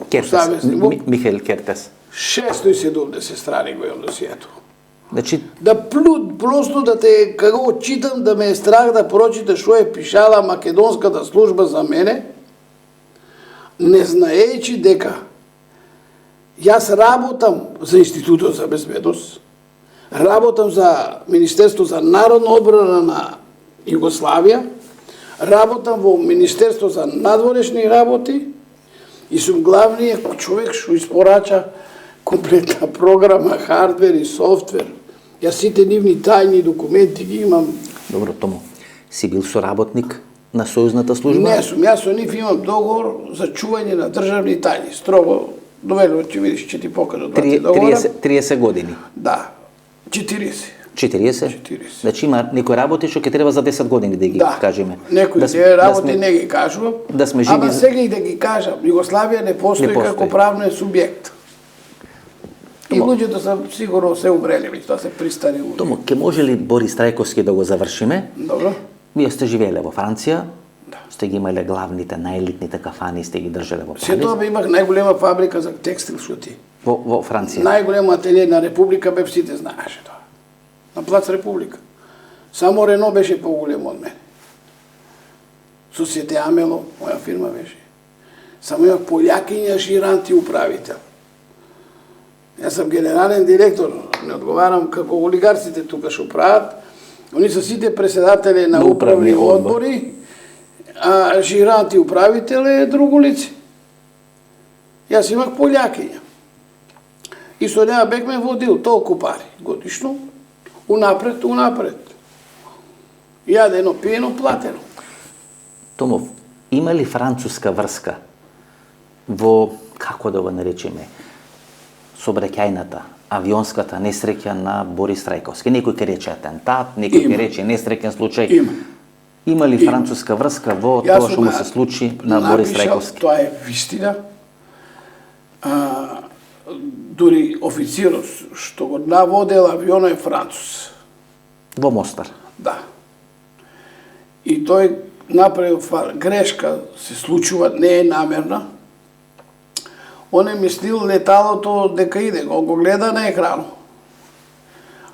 Кертес. МУП, Михаил Кертес. 670 страни го имам досието. Значи, Да просто да те, кога го читам, да ме е страх да прочитам што е пишала македонската служба за мене, не знаејќи дека јас работам за Институтот за безбедност, работам за Министерство за народна одбрана на Југославија, работам во Министерство за надворешни работи и сум главниот човек што испорача комплетна програма, хардвер и софтвер. Јас сите нивни тајни документи ги имам. добро, Тому. Си бил соработник на Сојузната служба? Не сум, јас со нив имам договор за чување на државни тајни. Строго, довело ќе видиш, ќе ти покажам два договора. 30 години. Да, 40. 40? 40. Значи има некој работи што ќе треба за 10 години да ги кажеме. Некои работи не ги кажувам, да сме живи. ама сега и да ги кажам, Југославија не постои како правен субјект. И луѓето се сигурно се умрели, тоа се пристари луѓе. Тому, ке може ли Борис Трајковски да го завршиме? Добро. Вие сте живееле во Франција, сте ги имале главните, најелитните кафани, сте ги држале во Се Париз. тоа имах најголема фабрика за текстил што ти. Во Франција. Најголемо ателие на Република бе, сите знаеше тоа. На плац Република. Само Рено беше поголемо од мене. Сосиете Амело, моја фирма беше. Само имах полјакиња жиранти управител. Јас сум генерален директор, не одговарам како олигарците тука што прават. Они се сите преседатели на управни одбори, а жиранти управител е друго лице. Јас имах полјакиња. И со неа бек ме водил толку пари годишно, унапред. Јадено, пиено, платено. Томов, има ли француска врска во, како да го наречеме, сообраќајната, авионската несреќа на Борис Трајковски? Некој ќе рече атентат, некој ќе рече несреќен случај. Има ли француска врска во тоа што му се случи на Борис Трајковски? Тоа е вистина. Дури официрот што го наводел авионот е француз. Во Мостар. Да. И тој направил грешка, се случува, не е намерна. Он е мислил леталото дека иде, го гледа на екрано.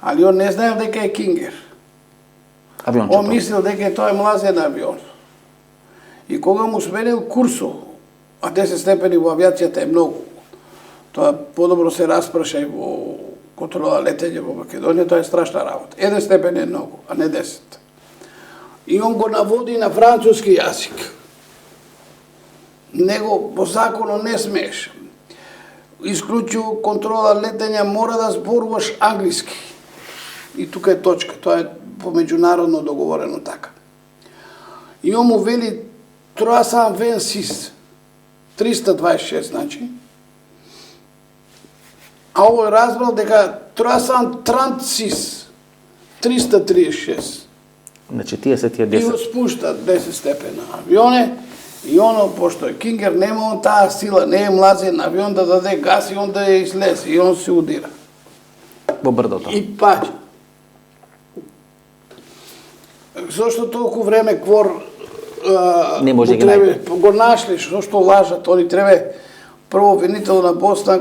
Али он не знаел дека е Кингер. Авиончето. Он мислил дека тоа е млазен авион. И кога му сменил курсо, а 10 степени во авиацијата е многу, тоа подобро се распраша и во контрола летење во Македонија, тоа е страшна работа. 1 степен е многу, а не 10. И он го наводи на француски јазик. Него по закону не смееш. Исклучиво контрола летења мора да зборуваш англиски. И тука е точка, тоа е по меѓународно договорено така. И он му вели 326, 326 значи. А овој разбрал дека 336, 336. Значи, тие се тие И го 10. спушта 10 степена авионе, и оно, пошто е Кингер, нема он таа сила, не е млазен авион да даде газ и он да ја излезе, и он се удира. Во брдото. И паѓа. Зошто толку време Квор Не може да ги најде. го нашли, зошто лажат, они треба прво обвинител на Босна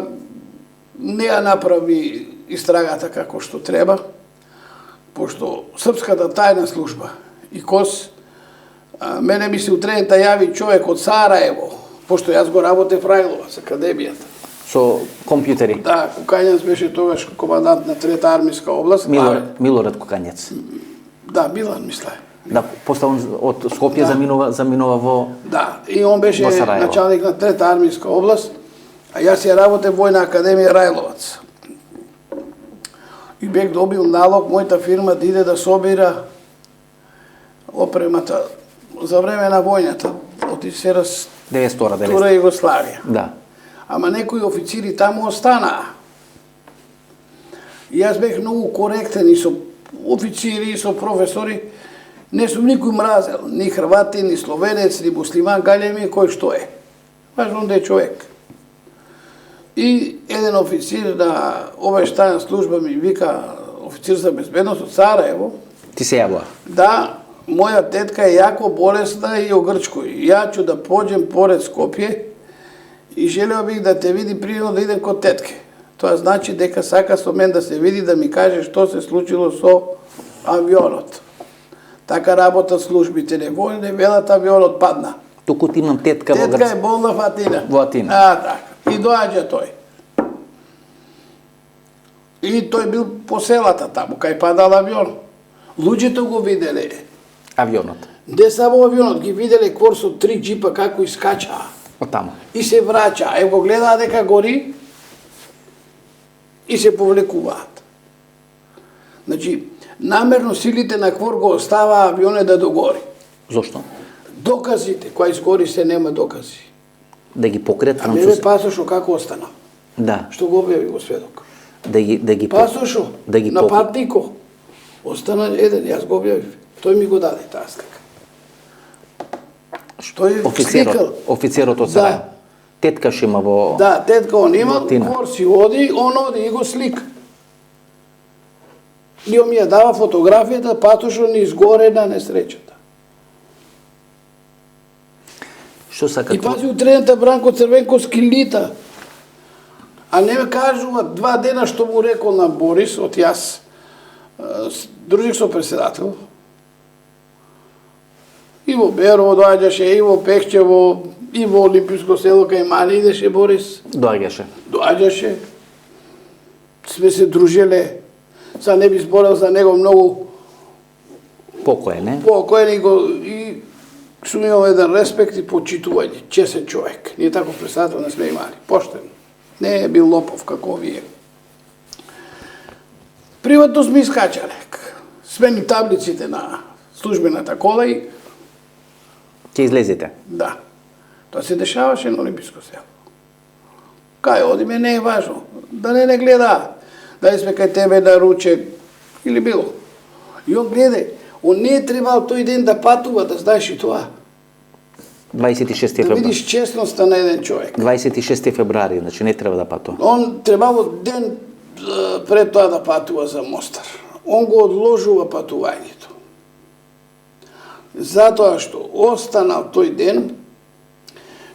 не ја направи истрагата како што треба, пошто Српската тајна служба и КОС, мене ми се утредента јави човек од Сараево, пошто јас го работев Рајловац, академијата. Со компјутери. Да, Кукањац беше тогаш командант на Трета армиска област. Милорад Кукањец. Да, Милан, мисля. Да, после он од Скопје заминува во... Да, и он беше во Сараево. началник на Трета армиска област, а јас ја работев војна академија Рајловац. И бек добил налог мојата фирма да иде да собира опремата за време на војната, оти се Тура Југославија. Да. Ама некои официри таму останаа. И јас бех многу коректен и со официри, и со професори. Не сум никој мразел, ни хрвати, ни словенец, ни муслиман, гаље ми кој што е. Важно да е човек. И еден официр на обавештајна служба ми вика, официр за безбедност од Сараево. Ти се јавува? Да, моја тетка е јако болесна и огрчкој. Ја ќе да поđem поред Скопје и желео бих да те види пријатно да идем код тетке. Тоа значи дека сака со мен да се види, да ми каже што се случило со авионот. Така работат службите, не велат авионот падна. Туку ти имам тетка во Тетка е болна во Атина. Во Атина. Така. И доаѓа тој. И тој бил по селата таму, кај падал авион. Луѓето го виделе. Авионот. Не само авионот, ги виделе кор со 3 джипа како искачаа. Од таму. И се враќа. Е, го гледаа дека гори и се повлекуваат. Значи, намерно силите на Квор го оставаа авионе да догори. Зошто? Доказите, кои изгори се нема докази. Да ги покријат А мене французи. пасошо како остана? Да. Што го објави го сведок? Да ги Пасошо, да ги на патнико. Остана еден, јас го објавив. Тој ми го даде таа слика. Тој офицерот од Да. Сараево. Тетка ше има во... Да, тетка он има, Атина. Квор си оди, он оди и го слика. И он ми ја дава фотографијата, патошо ни изгоре на несреќата. Што сака И пази утрената Бранко Црвенко скилита. А не ме кажува 2 дена што му рекол на Борис, од јас дружих со председател. Иво Берово доаѓаше, Иво Пехчево, Иво Олимписко село кај Мали идеше Борис. доаѓаше. Доаѓаше. Сме се дружеле. Са не би зборел за него многу Покој, не? покоен и сум имал еден респект и почитување. Чесен човек. Ние тако председател не сме имали. Поштен. Не е бил лопов како овие. Приватно сме искачале. Смени таблиците на службената кола и Ќе излезете. да. Тоа се дешаваше на Олимписко село. Кај одиме не е важно. Да не гледа. Дали сме кај тебе на ручек или било. И он гледа. Он не е требал тој ден да патува, да знаеш и тоа. 26 Да февруари. видиш честноста на еден човек. 26 февруари, значи не треба да патува. Он требало ден пред тоа да патува за Мостар. Он го одложува патувањето. Затоа што останал тој ден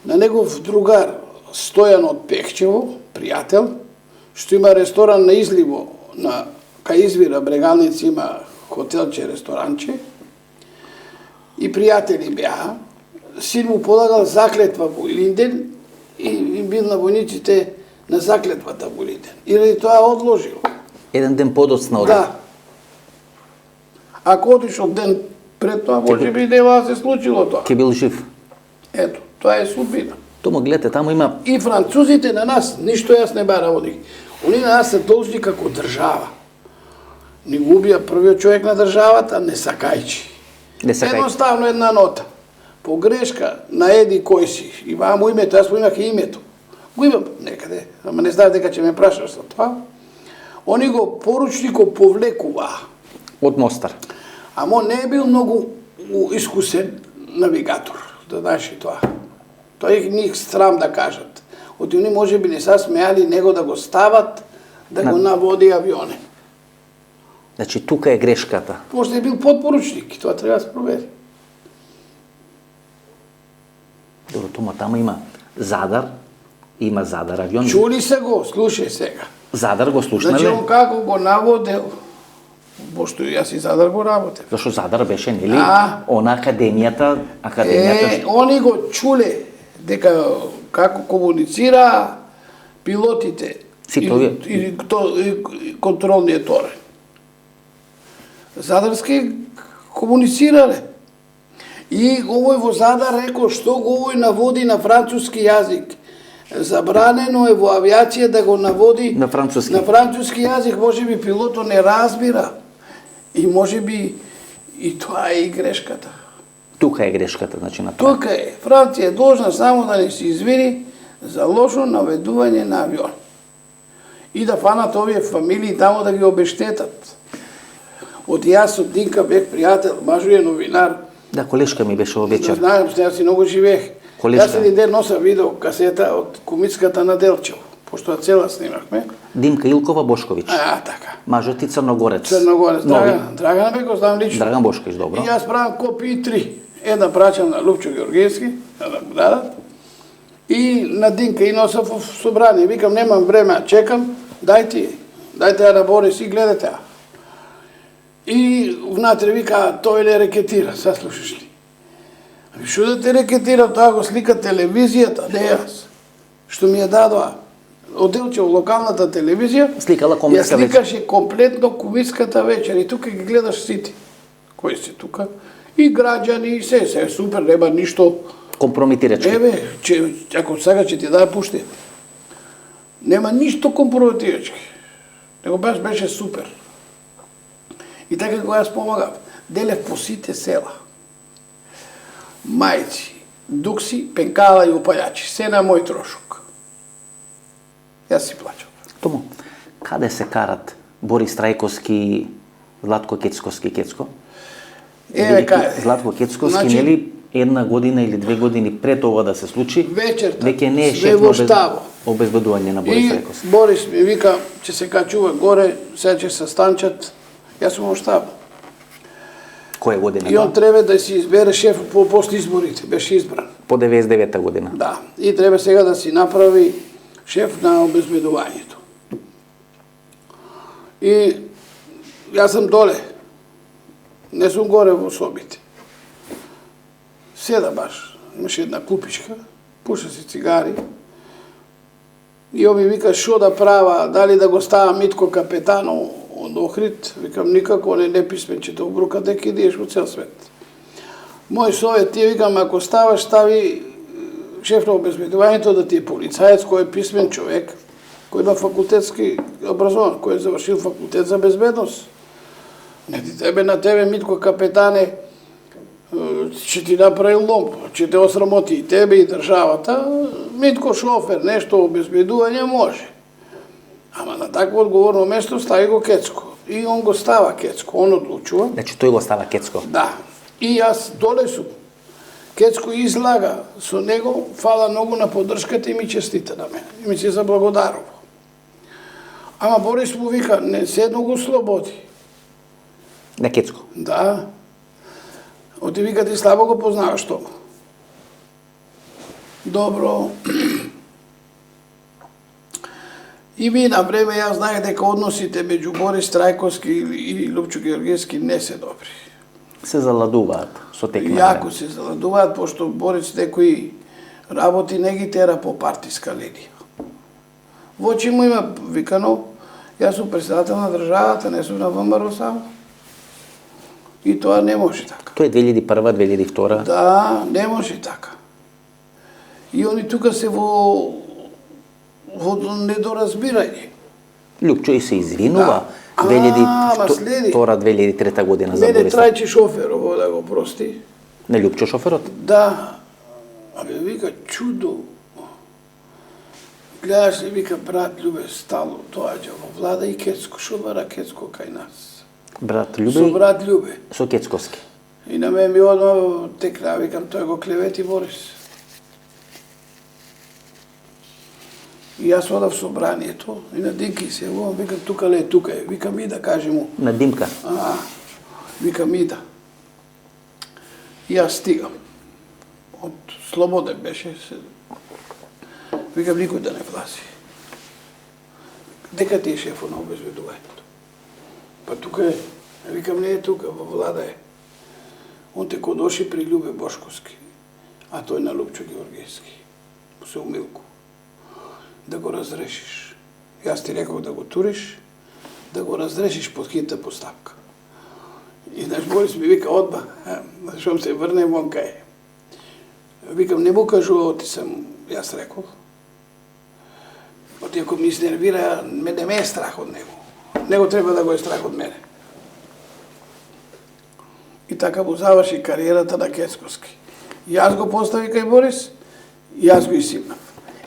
на негов другар Стојан од Пехчево, пријател, што има ресторан на изливо, кај извира Брегалници има хотелче, ресторанче, и пријатели беа. Син му полагал заклетва во Илинден и им бил на војниците на заклетвата во Илинден. И ради тоа одложил. Еден ден подоцна од... Да. Ако отишол ден пред тоа, може би нема да се случило тоа. Ке бил жив. Ето, тоа е судбина. Тома, гледате, таму има... И французите на нас, ништо јас не барам од нив. Они на нас се должни како држава. Ни го убија првиот човек на државата, не сакајчи. Не сакајќи. Едноставно една нота. Погрешка на еди кој си. Имам му името, јас му имах и името. Го имам некаде, ама не знаев дека ќе ме прашаш за тоа. Они го поручнико повлекуваа. Од Мостар. Ама он не е бил многу искусен навигатор, да знаеш и тоа. Тоа е них срам да кажат. Оти они може би не са смеали него да го стават, да го наводи авионе. Значи, тука е грешката. Може е бил подпоручник, тоа треба да се провери. Добро, Тома, таму има Задар авион. Чули се го, слушај сега. Задар го слушнале? Значи он како го наводел, пошто јас и Задар го работев. Зашо Задар беше, нели? Да. Она академијата... Они го чуле дека како комуницира пилотите Сите овие. и контролниот торен. Задарски комуницирале. И овој во Задар рекол што го овој наводи на француски јазик. Забранено е во авиација да го наводи На француски. На француски јазик, може би пилотот не разбира. И може би и тоа е и грешката. Тука е грешката, значи на тоа. Тука е. Франција е должна само да не се извини за лошо наведување на авион. и да фанат овие фамилии тамо да ги обештетат. Од јас од Динка бев пријател, мажу е новинар. Да, колешка ми беше овечер. Да знаем, што јас си многу живеех. Колешка. Јас еден ден носам видео касета од кумицката на Делчево, пошто цела снимахме. Димка Илкова Бошковиќ. Така. Мажот ти Црногорец. Црногорец, Нови. Драган бе го знам лично. Драган Бошковиќ, добро. И јас правам копии 3. Една праќам на Лупчо Георгиевски, да му дадат. И на Динка и носам во собрание. Викам, немам време, чекам, дајте ја на Борис и гледате ја. И внатре вика, тој не рекетира, са слушаш ли? Ами шо да те рекетира, тоа го слика телевизијата, не јас. Што ми ја дадоа. Од Делчево, локалната телевизија, Сликала кумицка ја сликаше комплетно кумицката вечер и тука ги гледаш сите. Кои се тука? И граѓани, и се супер, нема ништо. Компрометирачки. Ако сега ќе ти даде пушти. Нема ништо компрометирачки. Него беше супер. И така кога јас помагав, делев по сите села. Мајци, дукси, пенкала и упалјачи, се на мој трошок. Јас си плачам. Тому, каде се карат Борис Трајковски, Златко Кецковски, Кецко? Каде? Златко Кецковски, Значи, нели една година или 2 години пред ова да се случи, вечерта, веќе не е све шеф во на штабо. обезбедување на Борис И Трајковски. Борис ми вика, ќе се качува горе, сега ќе се станчат, јас сум во штаб. Која година? И он треба да си избере шеф после изборите, беше избран. По 99-та година. Да, и треба сега да си направи шеф на обезбедувањето. И јас сум доле, не сум горе во собите. Седа баш, имаше една клупичка, пуша си цигари. И ови вика шо да права, дали да го става Митко капетано од Охрид, викам никако, не писмен, че те обрука дека идеш во цел свет. Мој совет ти викам, ако ставаш, стави шеф на обезбедувањето да ти е полицаец, кој е писмен човек, кој има факултетски образован, кој е завршил факултет за безбедност. Не ти тебе на тебе Митко капетане ќе ти направи лом, ќе те осрамоти и тебе и државата. Митко шофер, нешто обезбедување може. Ама на такво одговорно место стави го Кецко. И он го става Кецко, он одлучува. Значи тој го става Кецко. Да. И јас доле сум. Кецко излага со него, фала многу на поддршката и ми честита на мене. И ми се заблагодарува. Ама Борис му вика, не се го слободи. На Кецко. Да. Оти вика, ти слабо го познаваш тоа. Добро. И мина време, јас знаех дека односите меѓу Борис Трајковски и Лупчо Георгиевски не се добри. Се заладуваат со тек на Јако време. се заладуваат, пошто Борис некои работи не ги тера по партиска линија. Во очи му има викано, јас сум председател на државата, не сум на ВМРО само. И тоа не може така. Тоа е 2001, 2002. Да, не може така. И они тука се во недоразбирање. Лупчо и се извинува. Да. 2002-2003 година за Мене Борис. Трајче шоферово да го прости. Не Лупчо шоферот? Да. Абе, вика, чудо. Гледаш ли, вика, брат Љубе стало доаѓа во влада и Кецко, шо бара Кецко кај нас. Брат Со Љубе брат Љубе. со Кецковски. И на мен ми одно текна, викам, тој го клевети Борис. И јас одав собранието и на Динки се во, викам, тука ле, тука е. Викам, и да каже му. На Димка. Викам, ида. И јас стигам. Од слободен беше. Викам, никој да не влази. Дека ти е шефо на обезбедувањето? Па тука е. Викам, не е тука, во влада е. Он те кодоши при Љубе Бошковски, а тој на Лупчо Георгиевски. Се умилку. Да го разрешиш. Јас ти реков да го туриш, да го разрешиш под хитна поставка. И наш Борис ми вика, одма, шом се врне вон кај. Викам, не му кажу, ти сам, јас реков. Оти ако ми изнервира, не ме е страх од него. Него треба да го е страх од мене. И така му заврши кариерата на Кецковски. Јас го постави кај Борис, јас го исипнав.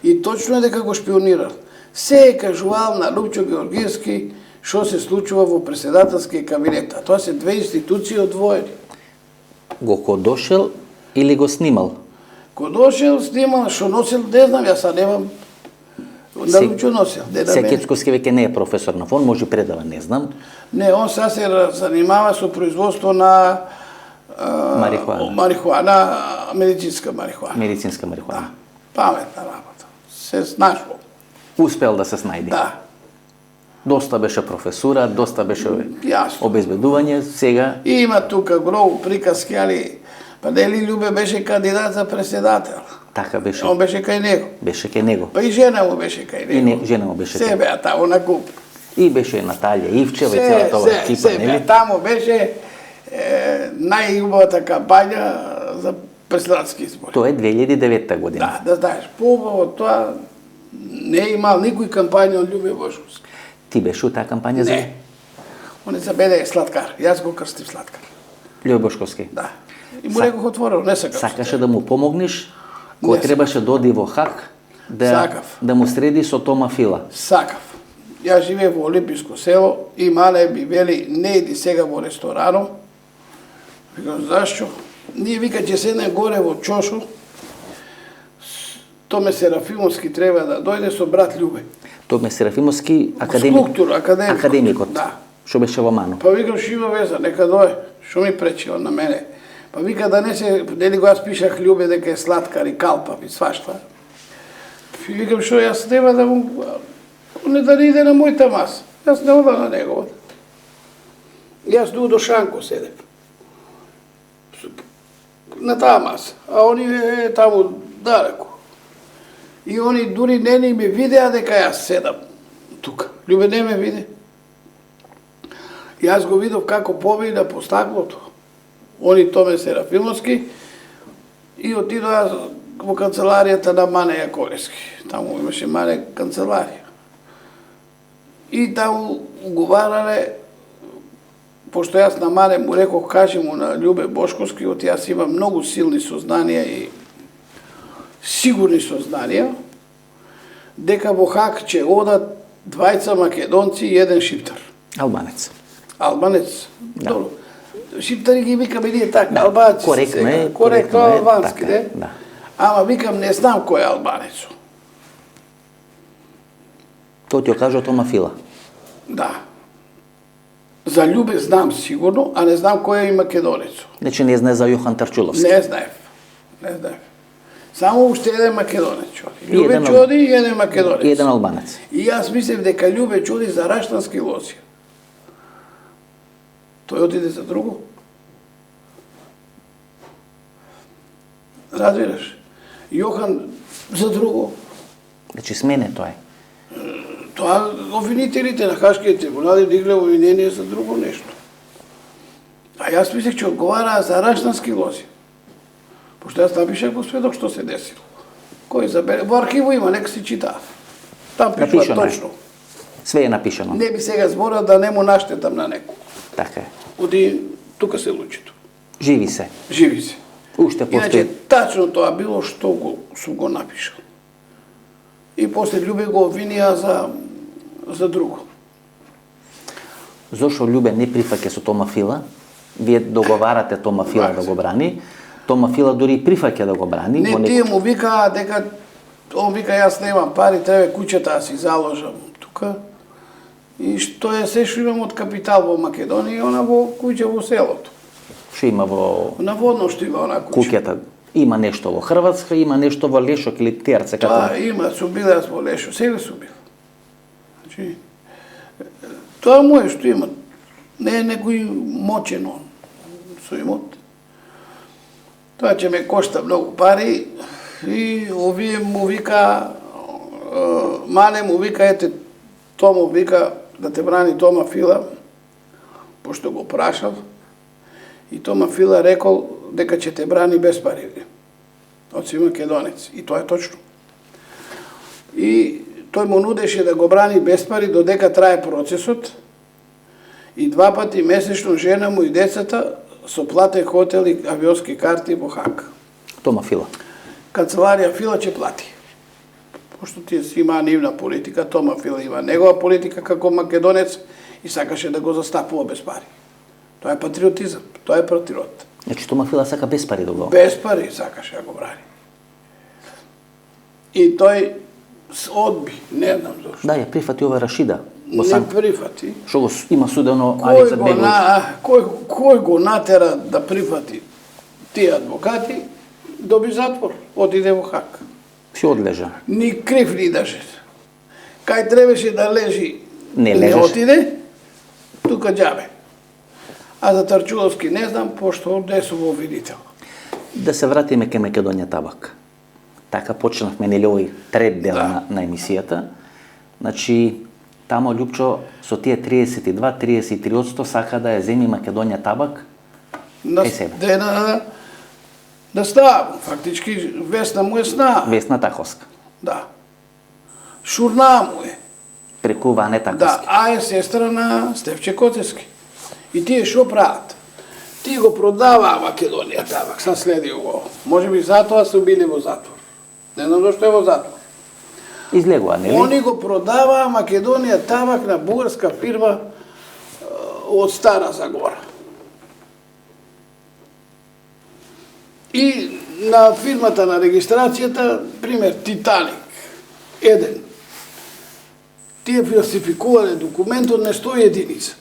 И точно е дека го шпионирал. се е кажувал на Лупчо Георгиевски што се случува во председателскиот кабинет. А тоа се две институции одвоени. Го дошел или го снимал? Ко дошел, снимал, што носил, не знам, јас немам да Лупчо носил. Се Кецковски веќе не е професор на фон, може предава, не знам. Не, он сега се занимава со производство на марихуана, медицинска марихуана. Медицинска марихуана. Да, паметна работа. Се snašlo. Успел да се снајде. Да. Доста беше професура, доста беше Јасно. обезбедување, сега И има тука многу приказки, али па дали Љубе беше кандидат за председател. така беше. Он беше кај него. Беше ке него. Па и жена му беше кај И него. жена му беше. Се беа таму на куп. И беше Наталија Ивчева и целата оваа екипа, се нели? беа таму, беше најубавата кампања за председателски избори. Тоа е 2009 година. Да, да знаеш, поубаво тоа не е имал никој кампања од Љубе Бошковски. Ти беше у таа кампања за Не. Он за мене е сладкар. Јас го крстив сладкар. Љубе Бошковски? Да. И му рекох отворено, не сакам. Сакаше да му помогнеш, кој Не требаше да оди во Хаг, Сакав. да му среди со Тома Фила. Сакав. Јас живеев во Олимписко село и мале ми вели, не иди сега во ресторано. Викам, зашто? Ние вика, ќе седнем горе во чошо, Томе Серафимовски треба да дојде со брат Љубе. Томе Серафимовски, Скулптур, академикот. академикот, Да. што беше во Мано. Па викам, што има веза, нека дојде. Што ми пречи он на мене? Па вика да не се, дели го јас пишах Љубе дека е сладкар и калпав и свашта. И викам, што јас нема да му... Не да не иде на мојта маса. Јас не одам на неговата. Јас до Шанко седев. На таа маса. А они е таму далеко. И они дури не ни ме видеа дека јас седам тука. Љубе не ме виде. Јас го видов како помина по стаклото. Они Томе Серафимовски и отидоа во канцеларијата на Мане Јаковлевски. Таму имаше Мане канцеларија. И таму уговарале, пошто јас на Мане му рекох, кажи му на Љубе Бошковски, оти јас имам многу силни сознанија и сигурни сознанија, дека во Хаг ќе одат двајца македонци и еден шиптар. Албанец. Албанец. Да. Добро. Шиптари ги викаме ние така, албанци. Коректно е, Коректно е, албански, така, не? да. Ама викам, не знам кој е албанецо. Тоа ти ја кажа Тома Фила. Да. За Љубе знам сигурно, а не знам кој е и македонецо. Значи не знае за Јохан Тарчуловски. Не знаев. Не знаев. Само уште еден македонец чоди. И Љубе еден чоди и еден македонец. И еден албанец. И јас мислев дека Љубе чуди за раштански лозија. Тој отиде за друго. Разбираш? Јохан за друго. Значи смене тоа е. Тоа обвинителите на Хашкиот трибунал дигле обвинение за друго нешто. А јас мислех че одговараа за раштански лозија. Пошто јас напишах во сведок што се десило. Кој забере? Во архиву има, нека си чита. Там пишува Напишано е. точно. Све е напишано. Не би сега зборил да не му наштетам на некој. Така е. Оди тука се лучито. Живи се. Живи се. Уште Иначе постои. тачно тоа било што сум го напишал. И после Љубе го обвинија за друго. Зошто Љубе не прифаќа со Тома Фила? Вие договарате Тома Фила да го брани. Тома Фила дури и прифаќа да го брани. Не, во некој- тие му викаа дека он вика јас немам пари, треба куќата да си заложам тука. И што е се што имам од капитал во Македонија, она во куќа во селото. Што има во Наводно што има она куќа. куќата? Има нешто во Хрватска, има нешто во Лешок или Терце. Тоа има, сум бил јас во Лешо, себе сум бил. Значи, тоа му е што има. Не е некој моćен он со имот. Тоа ќе ме кошта многу пари и овие му вика, Мане му вика, ете, Томо вика да те брани Тома Фила, пошто го прашав, и Тома Фила рекол дека ќе те брани без пари. Од си македонец. И тоа е точно. И тој му нудеше да го брани без пари додека трае процесот и 2 пати месечно жена му и децата со платен хотел и авионски карти во Хаг. Тома Фила. Канцеларија Фила ќе плати. пошто тие си имаа нивна политика, Тома Фила има негова политика како македонец и сакаше да го застапува без пари. Тоа е патриотизам, тоа е патриот. Значи Тома Фила сака без пари да го... Без пари сакаше да го брани. И тој одби, не знам зашто. Да, ја прифати ова Рашида. Не прифати. Што го има судено Алица Беговиќ. Кој го натера да прифати тие адвокати, доби затвор, отиде во Хаг. Си одлежа. Ни крив ни даже. Кај требаше да лежи, Не отиде, тука џабе. А за Тарчуловски не знам, пошто не сум во обвинител. Да се вратиме ке Македонија Табак. Така почнавме нели овој трет дел на емисијата. Значи, тамо Љупчо со тие 32-33% сака да ја земи Македонија Табак кај себе. Да става, фактички Весна му е сна. Весна Таховска. Да. Шурна му е. Преку Ване Да, Таковски. а е сестра на Стефче Коцевски. И тие шо прават? Тие го продаваа Македонија Табак, сам следи го. Може би затоа се убили во затвор. Не знам зашто е во затвор. Излегува, нели? Они го продаваа Македонија Табак на бугарска фирма од Стара Загора. И на фирмата на регистрацијата, пример, Титаник, еден. Тие фалсификувале документот не 100 единица.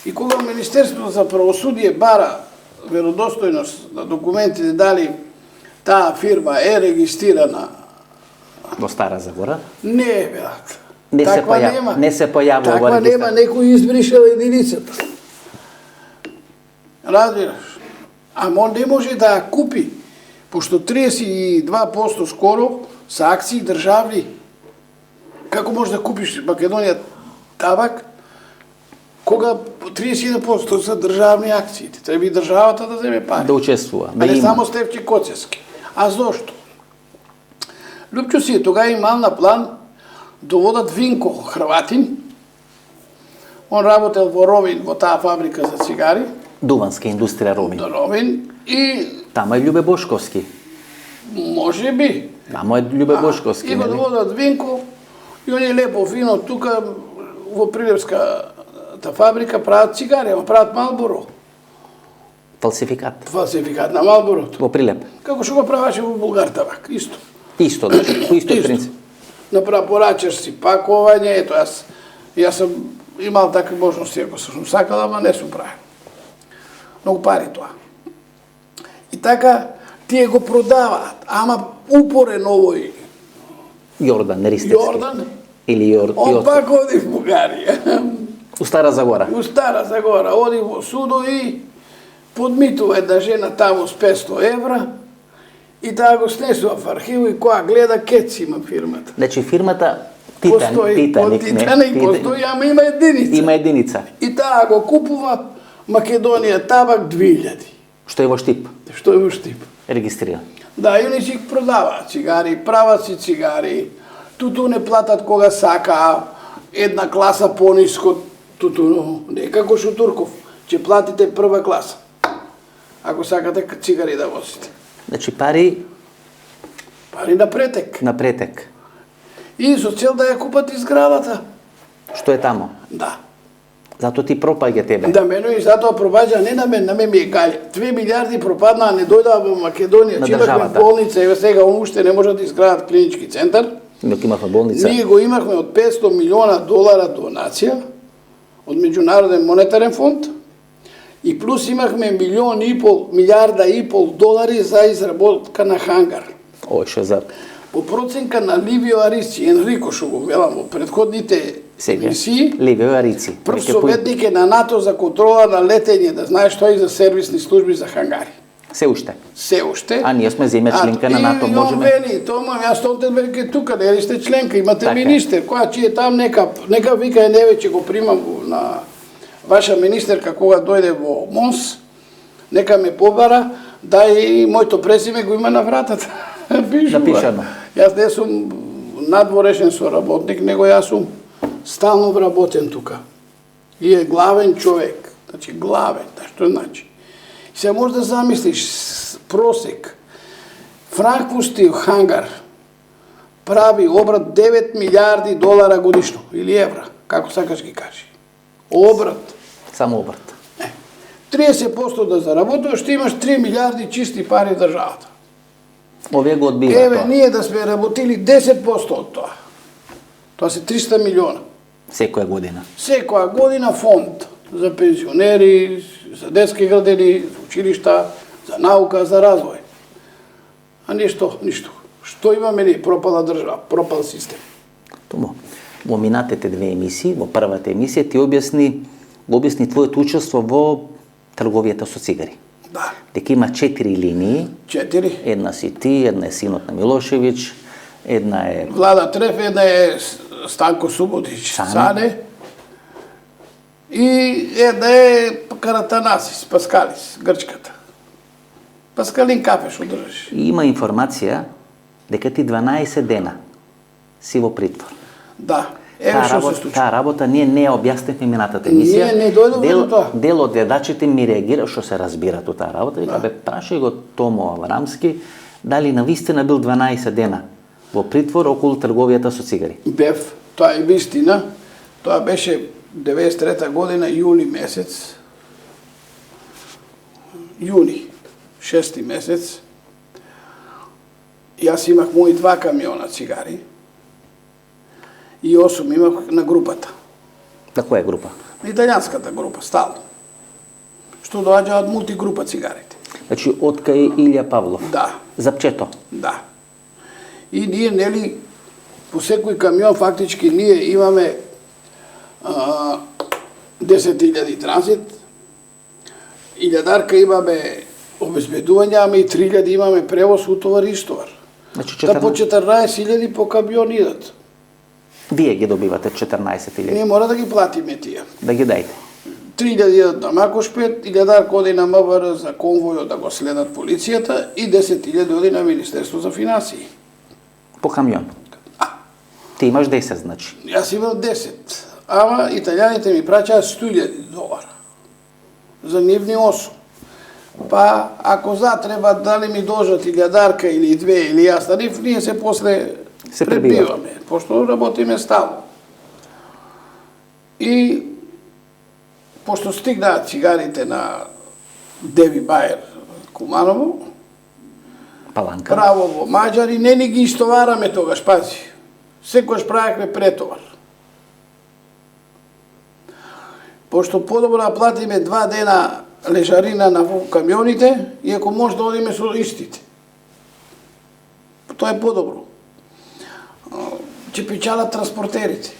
И кога Министерството за правосудие бара веродостојност на документите дали таа фирма е регистрирана, Во Стара Загора. не е, брат. Не се појавува во Таква нема, регистар. некој избришал единицата. Разбираш? Ама он не може да ја купи, пошто 32% скоро са акции државни. Како може да купиш Македонија Табак, кога 31% са државни акциите? Треба и државата да земе пари. Да учествува, А да не има. само Стефче Коцевски. А зошто? Љупчо си тога имал на план доводат Винко Хрватин. Он работел во Ровин, во таа фабрика за цигари. Дуванска индустрија Ромин. До Ровин. И Тамо е Љубе Бошковски. може би. Тамо е Љубе Бошковски, И го нели? доводат Винко. И он е лепо фино тука во Прилепската фабрика прават цигари, ама прават Малборо. Фалсификат. Фалсификат на Малборото. Во Прилеп. Како што го правеше во Булгар Табак, исто. Исто, значи, по истиот принцип. Направо порачаш си пакување, ето јас сум имал такви можности, ако сум сакал, ама не сум правил. Многу пари тоа. И така, тие го продаваат, ама упорен овој Јордан Ристевски. Јордан, Или он пак оди в Бугарија. У Стара Загора. У Стара Загора, оди во судо и подмитува една жена таму с 500 евра и таа го снесува в архиву и која гледа кец има фирмата. Значи фирмата Постои, Титаник, Титаник постои, ама има единица. Има единица. И таа го купува Македонија Табак 2000. Што е во Штип, Што е во Штип. регистриран. Да, и они си продаваат цигари, прават си цигари, туту не платат кога сака, една класа пониско, туту, не како Шутурков, ќе платите прва класа, ако сакате цигари да возите. Значи пари Пари на претек. на претек. И со цел да ја купат изградата. Што е тамо? Да. Зато ти пропаѓа тебе. Да, мене и затоа пропаѓа не на мен ми е гаља. 2 милиарди пропаднаа, не дојдаа во Македонија. На Имахме државата. болница, еве сега уште не можат да изградат клинички центар. Док имавме болница. Ние го имахме од 500 милиона долара донација од Меѓународен монетарен фонд и плюс имахме милиарда и пол долари за изработка на хангар. Ој што за По проценка на Ливио Арици, Енрико што го велам во предходните сега. емисии, Ливио Арици. прв Веќе советник е на НАТО за контрола на летење, да знаеш тоа и за сервисни служби за хангари. Се уште. Се уште. А ние сме земја членка на НАТО, И он можеме. вели, Тома, јас Столтенберг е тука, не ли сте членка, имате Така е. министер, која чи е там, нека вика не веќе го примам на ваша министерка кога дојде во МОНС, нека ме побара, да и моето презиме го има на вратата. Пишува. Напишано. Јас не сум надворешен соработник, него јас сум стално вработен тука. И е главен човек, значи главен, што значи? Се може да замислиш просек. Франкфуртски хангар прави обрат 9 милиарди долара годишно, или евра, како сакаш ги кажи. Обрат. Само обрт. 30% да заработуваш, ще имаш 3 милиарди чисти пари в државата. Овие го одбива Еве, тоа. ние да сме работили 10% од тоа. Тоа се 300 милиона. Секоја година. Секоја година фонд за пензионери, за детски градини, за училишта, за наука, за развој. А ништо. Што имаме ни? Пропала држава, пропал систем. Тому, во минатите две емисии, во првата емисија ти објасни твоето учество во трговијата со цигари. Да. Дека има 4 линии. 4. Една си ти, една е синот на Милошевиќ, една е Влада Треф, една е Станко Суботич, Сане. И една е Каратанасис, Паскалис, грчката. Паскалин Капеш одржаш. И има информација дека ти 12 дена си во притвор. Да. Еве што се случи. Таа работа ние не ја објаснивме минатата емисија. Ние не дојдовме до тоа. Дел од гледачите ми реагира што се разбират од таа работа. Вика, бе, прашај го Томо Аврамски дали навистина бил 12 дена во притвор околу трговијата со цигари. Бев, тоа е вистина. Тоа беше 93 година, јули месец. Јуни, 6 месец. Јас имах мои 2 камиона цигари и 8 имах на групата. На која група? На италијанската група, стално. Што доаѓа од мултигрупа цигарите. Значи, од кај Илија Павлов. Да. Запчето. Да. И ние, нели, по секој камион, фактички, ние имаме 10.000 транзит, 1000 имаме обезбедување, ама и 3000 имаме превоз, утовар и истовар. Значи, Да по 14.000 по камион идат. Вие ги добивате 14.000. Ние мора да ги платиме тие. Да ги дајте. 3000 идат на Макошпет, 1000 оди на МВР за конвојот да го следат полицијата и 10.000 оди на Министерство за финансии. По камион. Ти имаш 10, значи. Јас имам 10, ама италијаните ми праќаат 100.000 долара за нивни 8. Па, ако затреба, дали ми дожат 1000 или 2 или јас на нив, ние се после Се пребиваме, пошто работиме стално. И пошто стигнаат цигарите на Деви Бајер Куманово, Паланка. право во Маđари, не ни ги истовараме тогаш, пази. Секојаш правевме претовар. Пошто подобро да платиме 2 дена лежарина на камионите, иако може да одиме со истите. Тоа е подобро. Ќе печалат транспортерите.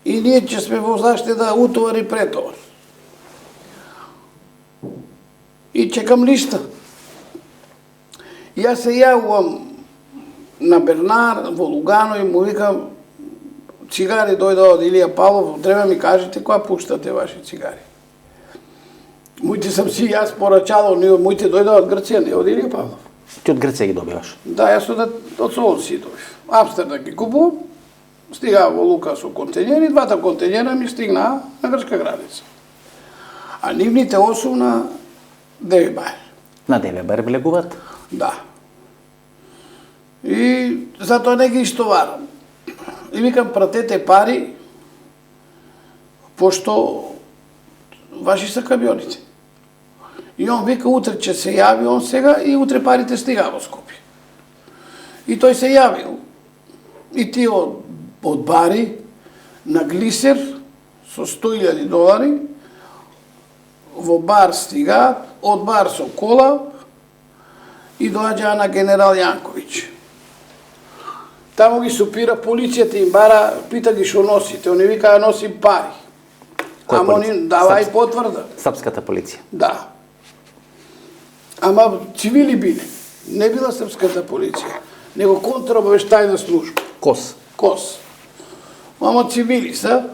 И ние ќе сме во заштеда утовар и претовар. И чекам листа. Јас се јавувам на Бернар, во Лугано и му викам, цигари дојда од Илија Павлов, треба ми кажете која пуштате ваши цигари. Моите сам си јас порачало, моите дојда од Грција, не од Илија Павлов. Ти од Грција ги добиваш. Да, јас од Солон си добив. Амстердам ги купувам, стигава во лука со контењери, 2 контењера ми стигнаа на грчка граница. А нивните 8 на Деви Бајер. На Деве Бајер влегуваат? Да. И затоа не ги истоварам. И викам, пратете пари, пошто ваши са камионите. И он вика, утре ќе се јави он сега и утре парите стигаа во Скопје. И тој се јавил. И тие од бари на глисер со 100.000 долари во бар стигаат, од бар со кола и доаѓаа на генерал Јанковиќ. Таму ги супира полицијата, им бара, пита ги што носите, они викаа носим пари. Ама они давај потврда. Српската полиција. Да. Ама цивили биле. Не била српската полиција, него контрабавештајна служба. КОС. Ама цивили са.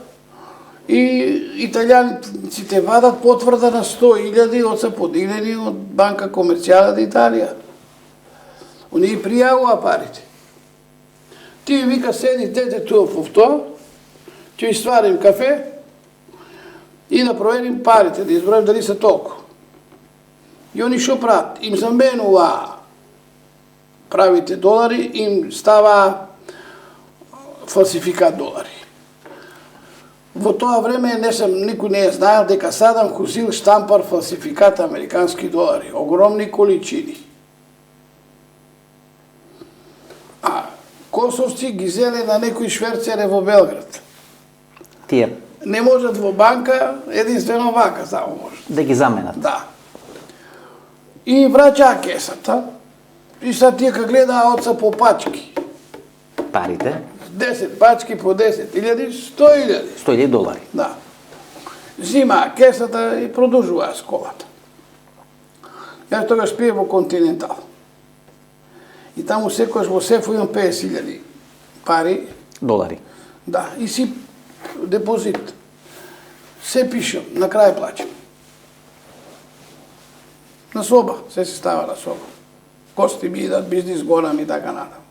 И италијанците вадат потврда на 100.000 од се подигнени од Банка Комерцијала де Италија. Они пријавува парите. Ти вика, седи дете туа во тоа, ќе ви сварим кафе и да проверим парите, да изброим дали се толку. И они шо прават? Им заменува правите долари, им става фалсификат долари. Во тоа време никој не е знаел дека Садам Хусин штампар фалсификат американски долари, огромни количини. А косовци ги зеле на некои шверцере во Белград. Тие Не можат во банка, единствено вака само можат. да ги заменат. Да. И враќаа кесата, и sad тие ка гледаа оца по пачки. Парите, 10 пачки по 10.000, 100.000. $100,000. Да. Зимаа кесата и продолжуваа с колата. Јас тогаш пие во Континентал. И таму секојаш во сефу имам 50.000 пари. Долари. Да, и си депозит. Се пишам, на крај плаќам. На соба, се си става на соба. Гости ми идат, бизнис горам и така натаму.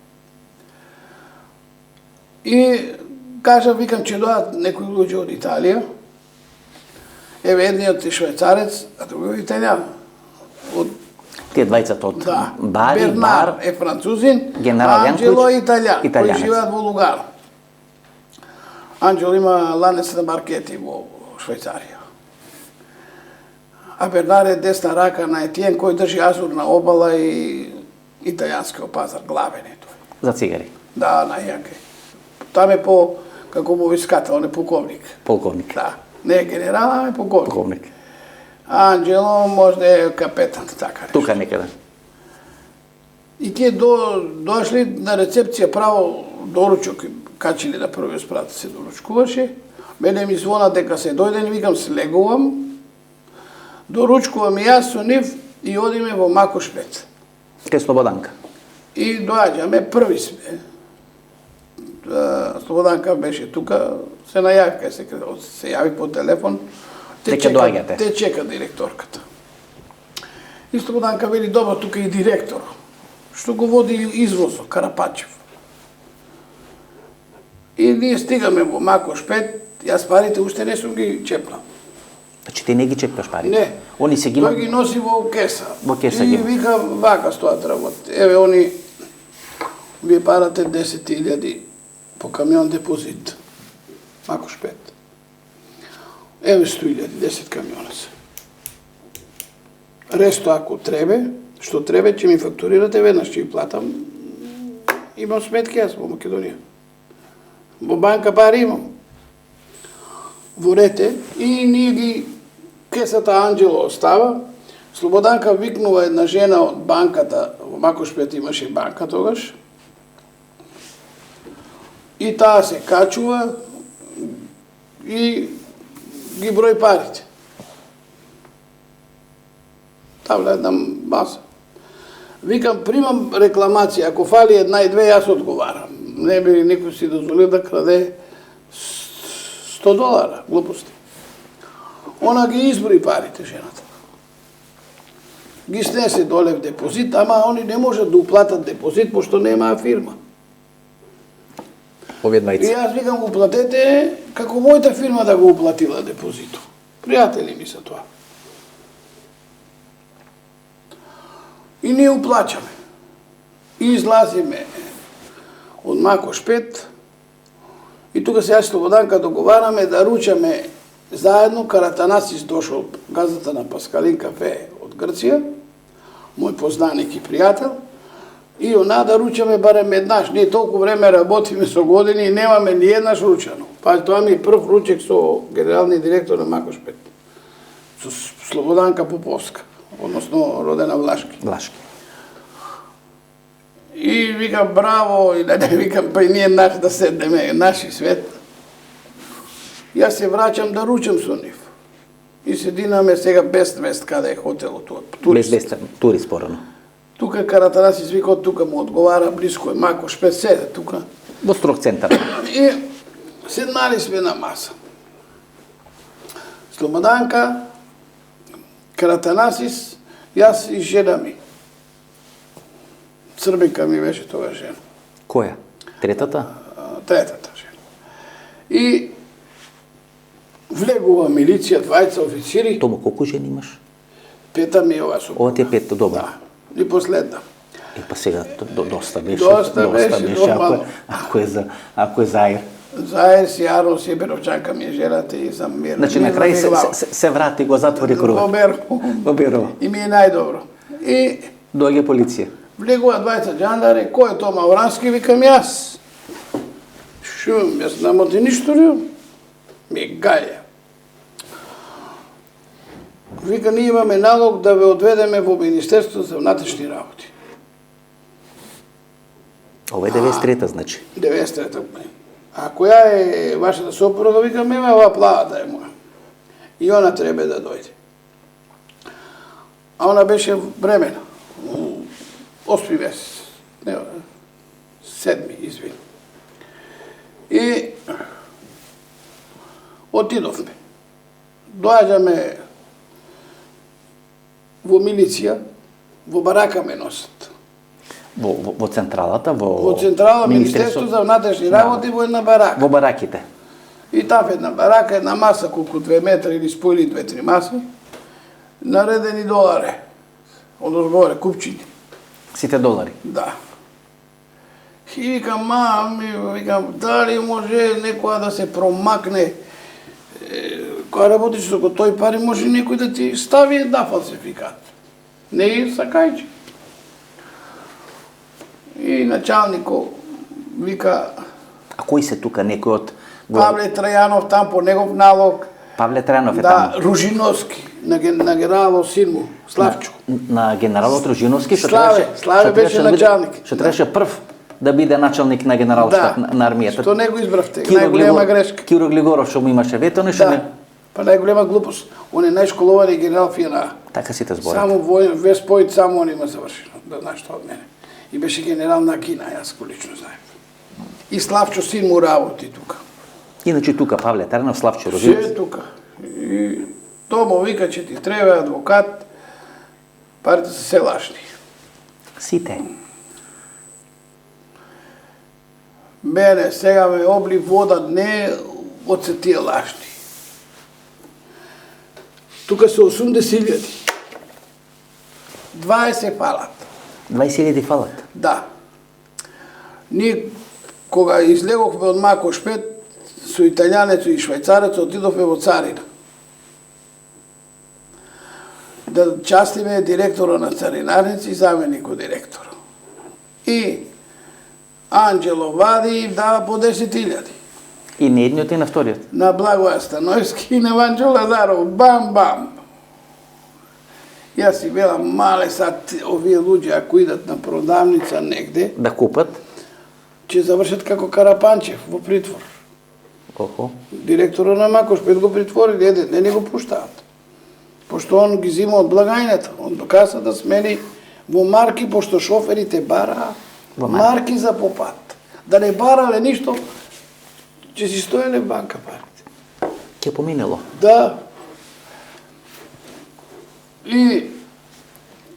И кажа, викам, че дојат некои луѓе од Италија. Еве едниот е швајцарец, а другиот италијан. Од Тие двајцата од да, Бари, Бернар Бар, е французин, Генерал Анджело е Јанковиќ, италијан, кои италијанец. живеат во Лугано. Анджело има ланец на маркети во Швајцарија. А Бернар е десна рака на Етиен, кој држи Азурна обала и италијанскиот пазар, главен е тој. за цигари. Да, најаке. Там е по, како во виската, он е полковник. Полковник. Да, не е генерал, а е полковник. Полковник. А Анджело може да е капетан, така нешто. Тука некаде. И тие дошли на рецепција право доручок, качили да првиот спрат се доручкуваше. Мене ми звона дека се дојден и викам слегувам. Доручкувам и јас со нив и одиме во Макошпет. Кај Слободанка. И доаѓаме, први сме. Слободанка беше тука, се најави, се јави по телефон. Дека доаѓате. Те чека директорката. И Слободанка вели, добро, тука и директор, што го води извозот, Карапачев. И ние стигаме во Макош 5, јас парите уште не сум ги чепнал. Значи ти не ги чепкаш парите? Не. Они се ги Тој ги носи во кеса. Во кеса и ги. вика, вака стоат работи. Еве, они, вие парате 10.000 по камион депозит. Макош 5. Еве 100.000, 10 камиона се. Ресто ако требе, што требе, ќе ми фактурирате веднаш, ќе ви платам. Имам сметки јас во Македонија. Во банка пари имам. Во рете и ние ги кесата Анджело остава. Слободанка викнува една жена од банката, во Макошпет имаше банка тогаш. И таа се качува и ги брои парите. Тавля една маса. Викам, примам рекламација, ако фали една и две, јас одговарам. Не би никој си дозволил да краде $100, глупости. Она ги изброи парите, жената. Ги снесе доле в депозит, ама они не можат да уплатат депозит, пошто немаа фирма. Овие И двајца. јас викам, го платете како мојата фирма да го уплатила депозитот. Пријатели ми се тоа. И ние уплачаме. И излазиме од Макош 5. И тука се јас Слободанка договараме да ручаме заедно. Каратанасис дошол, газата на Паскалин кафе од Грција, мој познаник и пријател, и она да ручаме барем еднаш. Ние толку време работиме со години и немаме ни еднаш ручано. Па тоа ми е прв ручек со генералниот директор на Макош 5. Со Слободанка Поповска, односно родена Влашки. Влашки. И викам браво, и да не викам, па и ние наш да седнеме, наши свет. Јас се враќам да ручам со нив. И сединаме сега без вест каде е хотелот тоа. Без веста, турист порано. Тука Каратанасис вика, од тука му одговара, близко е Макош 5 седе тука. Во строг центар. И седнали сме на маса. Слободанка, Каратанасис, јас и жена ми. Црбенка ми беше тоа жена. Која? Третата? Третата жена. И влегува милиција, двајца официри, Томо колку жени имаш? пета ми е ова со. Ова ти е пет, добро. Да. И последна. Па сега доста беше. Доста беше, нормално. Ако е заир. Заир си Арно си Беровчанка ми е жената и съм мирна. Значи на крај се врати, го затвори кругот. Во Берово. И ми е најдобро. И доаѓа полиција. Влегува двајца джандари, кој е то Маврански, викам јас. Шум, јас нема ти ништо ли? Ми е гаја. Вика, ние имаме налог да ве одведеме во Министерство за внатрешни работи. Ова е 93-та, значи. 93-та. А која е вашата сопруга? Викам, еме ова плавата е моја. И она треба да дојде. А она беше бремена. 8 месец. Не, 7, извини. И отидовме. Доаѓаме во милиција, во барака ме носат. Во централата, во централа Министерство за внатрешни работи, во една барака. Во бараките. И там една барака, една маса колку 2 метра или спојли 2-3 маси, наредени долари. Одозгоре, купчини. Сите долари? Да. И викам, мами, викам, дали може некоја да се промакне, кога работиш со тој пари, може некој да ти стави една фалсификат. Не и сакајче. И началнико вика... А кој се тука, некој од... Павле Трајанов там по негов налог. Павле Трајанов е таму? Да, Ружиновски, на генералов син му, Славчо. На генералот Ружиновски, Славе беше началник. Што требаше прв да биде началник на генералштаб на армијата. Што не го избравте, најголема грешка. Киро Глигоров што му имаше вето, нешто не... Па најголема глупост. Он е најшколован генерал ФНА. Така сите зборат. Само Вест Поинт, само он има завршено, да знаеш што од мене. И беше генерал на Кина, јас го лично знаем. И Славчо син му работи тука. Иначе тука Павле Трајанов, Славчо Се е тука. И Томо вика, че ти треба адвокат, парите се се лашни. Сите. Мене сега ме обли вода не од се тие лашни. Тука се 80.000. 20 фалат. 20.000 фалат? Да. Ние, кога излеговме од Макош 5, со италијанецо и швајцарецо отидовме во царина. Да частиме директора на царинарници и заменикот директор. И Анđelo вади и дава по 10.000. И на едниот и на вториот? На Благоја Становски и на Ванчо Лазаров. Бам, бам. Јас си бела мале сад, овие луѓе ако идат на продавница негде, да купат, ќе завршат како Карапанчев во притвор. Охо. Директора на Макош 5 го притворили, не го пуштаат. Пошто он ги зима од благајната, он до каса да смени во марки, пошто шоферите бараа марки за попат. Да не барале ништо, ќе си стоеле в банка парите. Ќе поминело. Да. И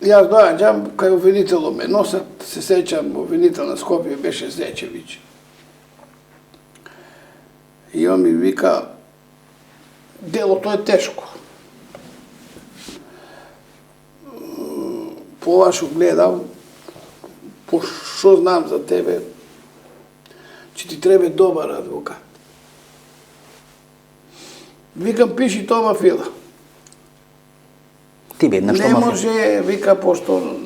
јас доаѓам, кај обвинитело ме носат, се сеќам, обвинител на Скопје беше Зечевиќ. И он ми вика, делото е тешко. По вашу гледам, по што знам за тебе, че ти треба добар адвокат. Викам, пиши Тома Фила. Ти веднаш не може, вика, пошто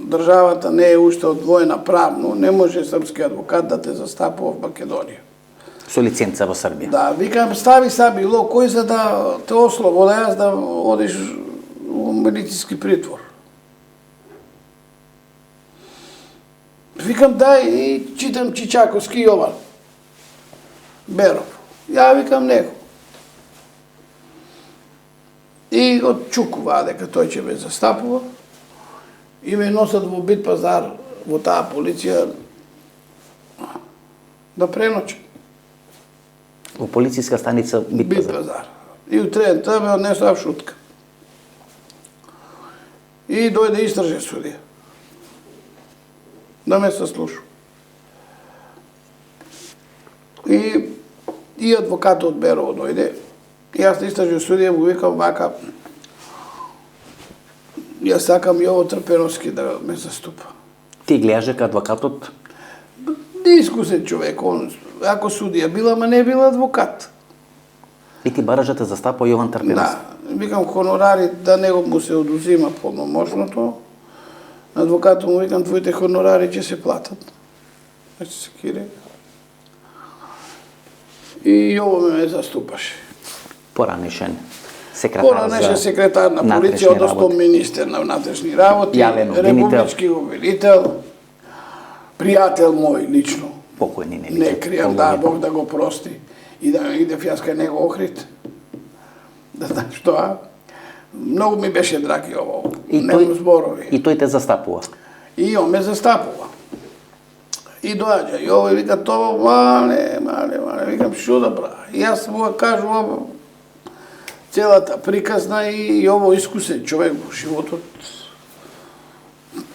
државата не е уште одвоена правно, не може српски адвокат да те застапува в Македонија. Со лиценца во Србија. Да, викам, стави са било кој за да те ослобода јас да одиш во медицински притвор. Викам, дај, и читам Чичаковски Јован. Беров. Ја викам него. И од чукува дека тој ќе ме застапува и ме носат во Бит пазар, во таа полиција, да преночам. Во полициска станица Бит пазар. И утрента ме однесоа в шутка. И дојде истражен судија. Да ме сослуша. И адвокатот од Берово дојде. И јас на истражен судија му викам вака, јас сакам Јово Трпеновски да ме заступа. Ти гледаш дека адвокатот Неискусен човек, он, ако судија бил, ама не бил адвокат. и ти бараш да те застапува Јован Трпеновски. Да, викам хонорари да него му се одузима полномошното. На адвокатот му викам твоите хонорари ќе се платат. Значи се кире. И ово ме заступаше. Поранешен секретар Поранешен секретар на полиција, внатрешни односно работи. министер на внатрешни работи, Јавен обвинител. републички обвинител, пријател мој лично. Покојни не Не кријам, да, Бог да го прости. И да идев јас кај него Охрид. Да знаеш тоа. Многу ми беше драг и ово. Немам зборови. И тој те застапува. И он ме застапува. И доаѓа. И овој вика, тоа мале. Викам, шо да бра? И јас му кажувам целата приказна и ово искусен човек во животот.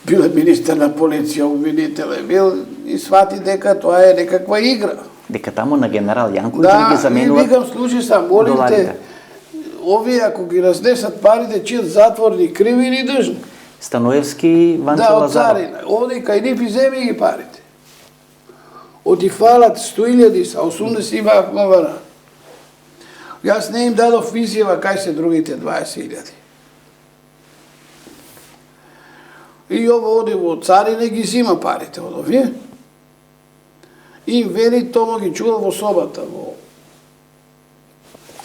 Бил е министер на полиција, обвинител е бил и свати дека тоа е некаква игра. Дека таму на генерал Јанковиќ Да, ги и заменуваат викам, слушай сам, молим те, доларите. овие ако ги разнесат парите, чијат затворни, криви или држни? Станоевски, Ванчо Да, од Лазаров. царина. Овде кај нив и земи ги парите. Оти фалат 100.000 са, 80 имаат МВР. Јас не им дадов изјава кај се другите 20.000. И ово оди во царина и ги зима парите од овие. И им вели, тоа ги чувал во собата во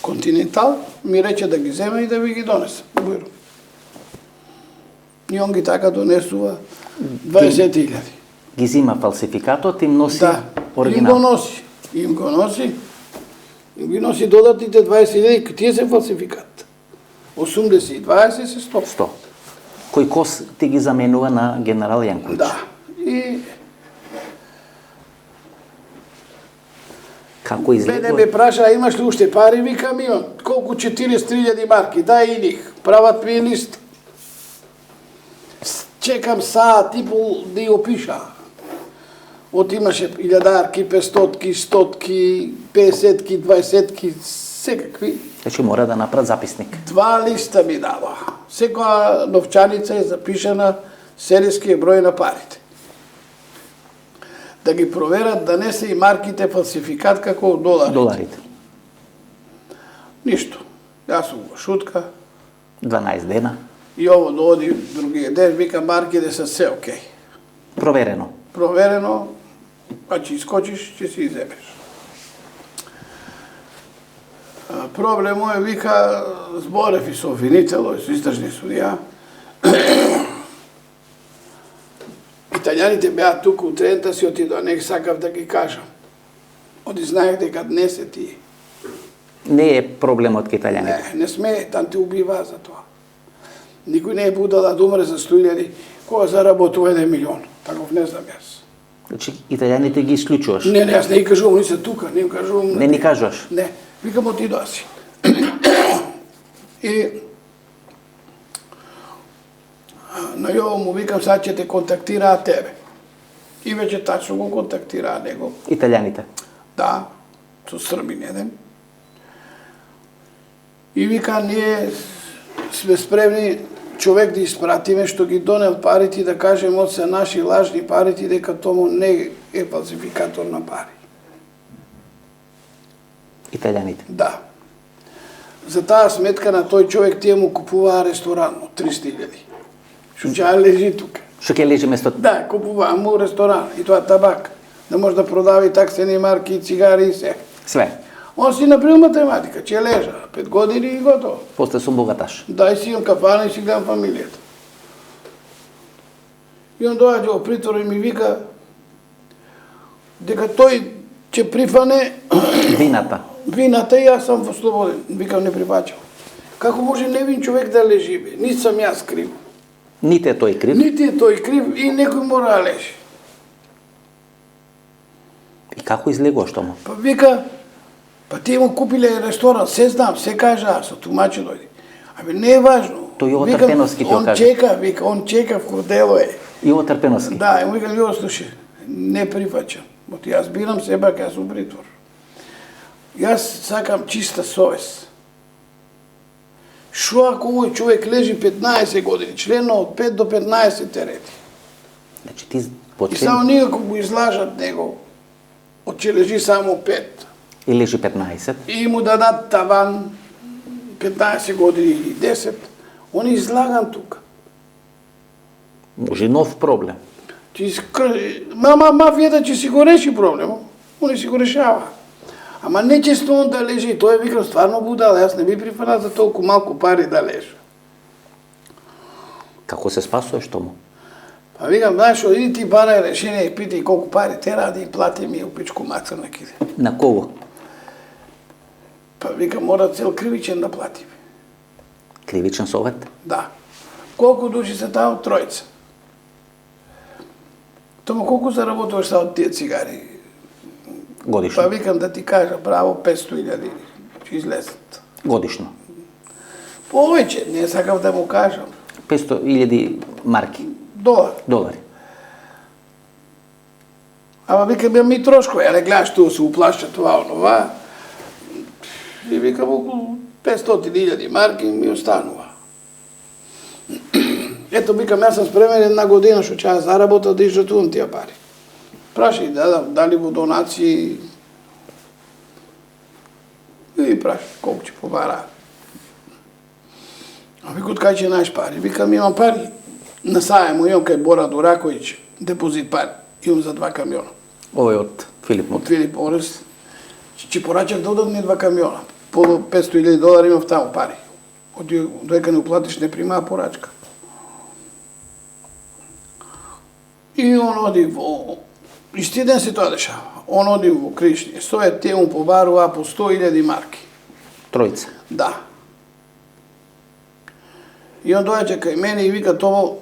Континентал, ми рече да ги земе и да ви ги донесе. Бујро. И он ги така донесува 20.000. Ги зима фалсификатот и им носи Да, оригинал. Им ги носи додатните 20.000, тие се фалсификат. 80 и 20 се 100. 100. Кој кос ти ги заменува на генерал Јанковиќ. Да. И Како мене изгледа? ме праша, имаш ли уште пари? Викам, имам. Колку 40.000 марки? Дај и нив. Прават ми лист. Чекам саат и пол да ја опиша. От имаше 1000-арки, 500-ки, 100-ки, 50-ки, 20-ки, секакви. Значи мора да направат записник. 2 листа ми дава. Секоја новчаница е запишана серискиот број на парите. Да ги проверат да не се и марките фалсификат како доларите. Доларите. Ништо. Јас сум во шутка 12 дена. и ово дооди другиот ден, вика марките се се окей. Проверено. Проверено, а ќе искочиш, ќе си иземеш. Проблемот е, вика, зборев и со обвинителот, со истражни судија. Италијаните беа туку у Трента, си отидоа, не сакав да ги кажам. Оди знаех дека не се тие. Не е проблемот кај италијаните. Не сме, там те убива за тоа. Никој не е будала да умре за 100.000, кога заработува 1 милион. Таков не знам јас. Значи италијаните ги исклучуваш. Не, јас не ги кажувам, ни се тука, не им кажувам. Не ни кажуваш. Не, викам отидоа си. И на Јово му викам, сад ќе те контактираат тебе. И веќе тачно го контактираа него. Италијаните. Да, со Србин еден. И вика, ние сме спремни човек да испратиме што ги донел парите и да кажем од се наши лажни парите дека тому не е фалсификатор на пари. Италијаните. Да. За таа сметка на тој човек тие му купуваа ресторан од 300.000. Шуќа лежи тука. Што ќе лежи место? Да, купуваа му ресторан и тоа табак. Да може да продави таксени марки, цигари и се. Све. Он си направил математика, ќе лежа 5 години и готово. После сум богаташ. Дај си имам кафана и си гледам фамилијата. И он доаѓа во притвор и ми вика дека тој ќе прифане Вината. вината и јас сам во слободен. Викам, не прифаќам. Како може невин човек да лежи, бе? Нити сам јас крив. Ните е тој крив. Нити е тој крив и некој мора да лежи. И како излегуваш тому? Па вика, па тие му купиле ресторан, се знам, се кажа, со тумачи дојде. Абе, не е важно. Тој Јово Викам, Трпеновски ти го он кажа. чека, вика, он чека в хотело е. Јово Трпеновски. Да, и му викам, Јово, слушай, не прифаќам. Оти јас бирам себе, јас сум притвор. Јас сакам чиста совест. Шо ако овој човек лежи 15 години, члено од 5 до 15 терети? Значи ти И почти само никако го излажат него, од че лежи само 5. и лежи 15. И му дадат таван 15 години или 10, он е излаган тука. Може нов проблем. Мафијата ќе си го реши проблемот, они си го решава. Ама не често он да лежи, тој е викам стварно будал, јас не би прифанал за толку малку пари да лежи. Како се спасуваш тому? Па викам, знаеш, иди ти барај решение и питај колку пари тера да и плати ми у пичку маца на киде. На кого? Па викам, мора цел кривичен да плати. Кривичен совет? Да. Колку души се таму? Тројца. Тома колку заработуваш са од тие цигари? Годишно. Па викам да ти кажа, право 500.000 ќе излезат. Годишно. Повеќе, не сакав да му кажам. 500.000 марки, Долар. долари. Ама викам, ја ми трошкови, але гледаш тоа се уплашча това, онова. И викам, околу 500.000 марки ми останува. Ето, викам, јас сум спремен една година што ќе ја заработам да изжртвувам тие пари. Прашај дали во донации и прашај колку ќе побара. А вика, од кај ќе најдеш пари? Викам, имам пари на сајмо, имам кај Бора Дураковиќ, депозит пари, имам за 2 камиона. Овој од Филип Од Мот. Филип Орес, ќе порачав да одат ми 2 камиона. По 500.000 долари имав таму пари. Доека не уплатиш, не примаа порачка. И он оди во... Исти ден се тоа дешава. Он оди во Кришни. Стојат те му побарува по 100.000 марки. Тројца. Да. И он доаѓа кај мене и вика, тоа,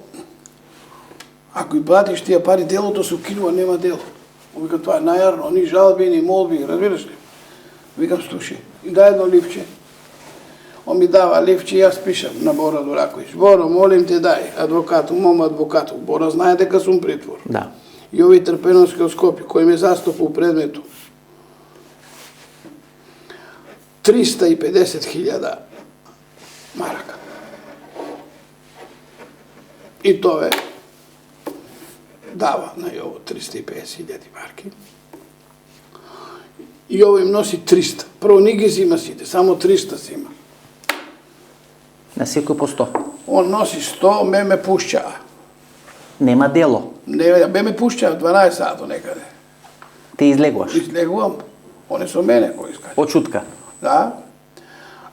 ако и платиш тие пари, делото се укинува, нема дело. Он вика, тоа е најарно, ни жалби, ни молби, разбираш ли? Викам, слушай, и дај едно ливче. Он ми дава ливче и јас пишам на Бора Дураковиќ. Боро, молим те дај, адвокату, мом адвокату. Бора знае дека сум притвор. Да. И овој Трпеновски од Скопје, кој ме застапа у предмету. 350.000 марака. И тоа е дава на Јово 350.000 марки. И овој им носи 300. Прво не ги зима сите, само 300 зима. На секој по 100. Он носи 100, ме пушчаа. Нема дело. Не, ме пушчаа 12 сато некаде. Ти излегуваш. Излегувам. Он е со мене кој искаже. Од чутка. Да.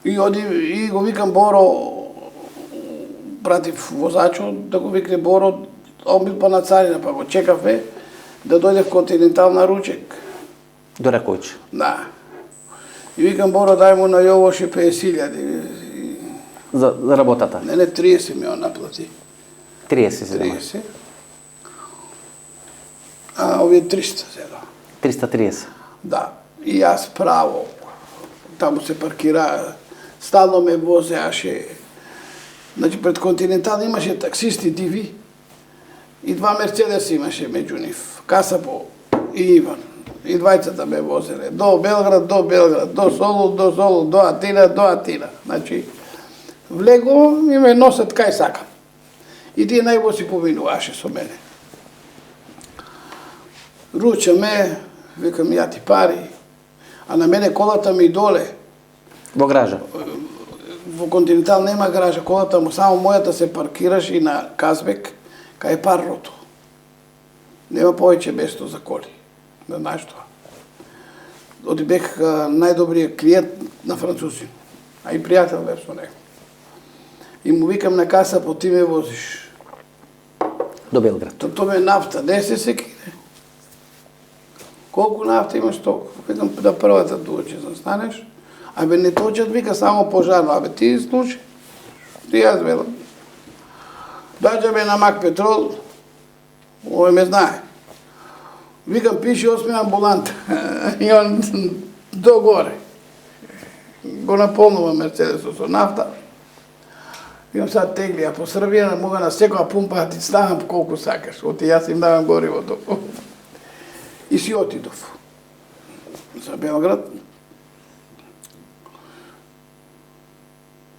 И оди и го викам Боро, пратив возачот да го викне Боро, он бил па на царина, па го чекавме да дојде в Континентал на ручек. До Раковиќ. Да. И викам Боро, дај му на Јовоше 50.000. За работата. Не, 30 ми он наплати. 30 се зема. 30. А овие 300 сега. 330. Да. И јас право, таму се паркира, стално ме возеаше. Значи, пред Континентал имаше таксисти диви и 2 Мерцедеса имаше меѓу нив. Касапо и Иван. И двајцата ме возеле. До Белград, до Солун, до Атина. Значи, влегувам и ме носат кај сакам. И тие најбо си поминуваше со мене. Ручаме, викам, ја ти пари, а на мене колата ми доле. Во гража. Во Континентал нема гража, колата му само мојата се паркираше и на Казбек, кај Парлото. Нема повеќе место за коли. Да знаеш тоа. Оди бех најдобриот клиент на французи, а и пријател бев со него. И му викам на каса, по ти ме возиш. До Белград. Тоа ме нафта, не се секине. Колку нафта имаш толку? Викам да првата дојде, застанеш. Абе не точат, вика само пожарно. Абе ти слушай. Ти јас велам. Доаѓаме на Мак Петрол, овој ме знае. Викам, пиши 8 амбуланта. И он догоре. Го наполнува Мерцедесот со нафта. Викам, сад тегли, а по Србија мога на секоја пумпа да ти ставам колку сакаш. Оти јас им давам горивото. И си отидов за Белград.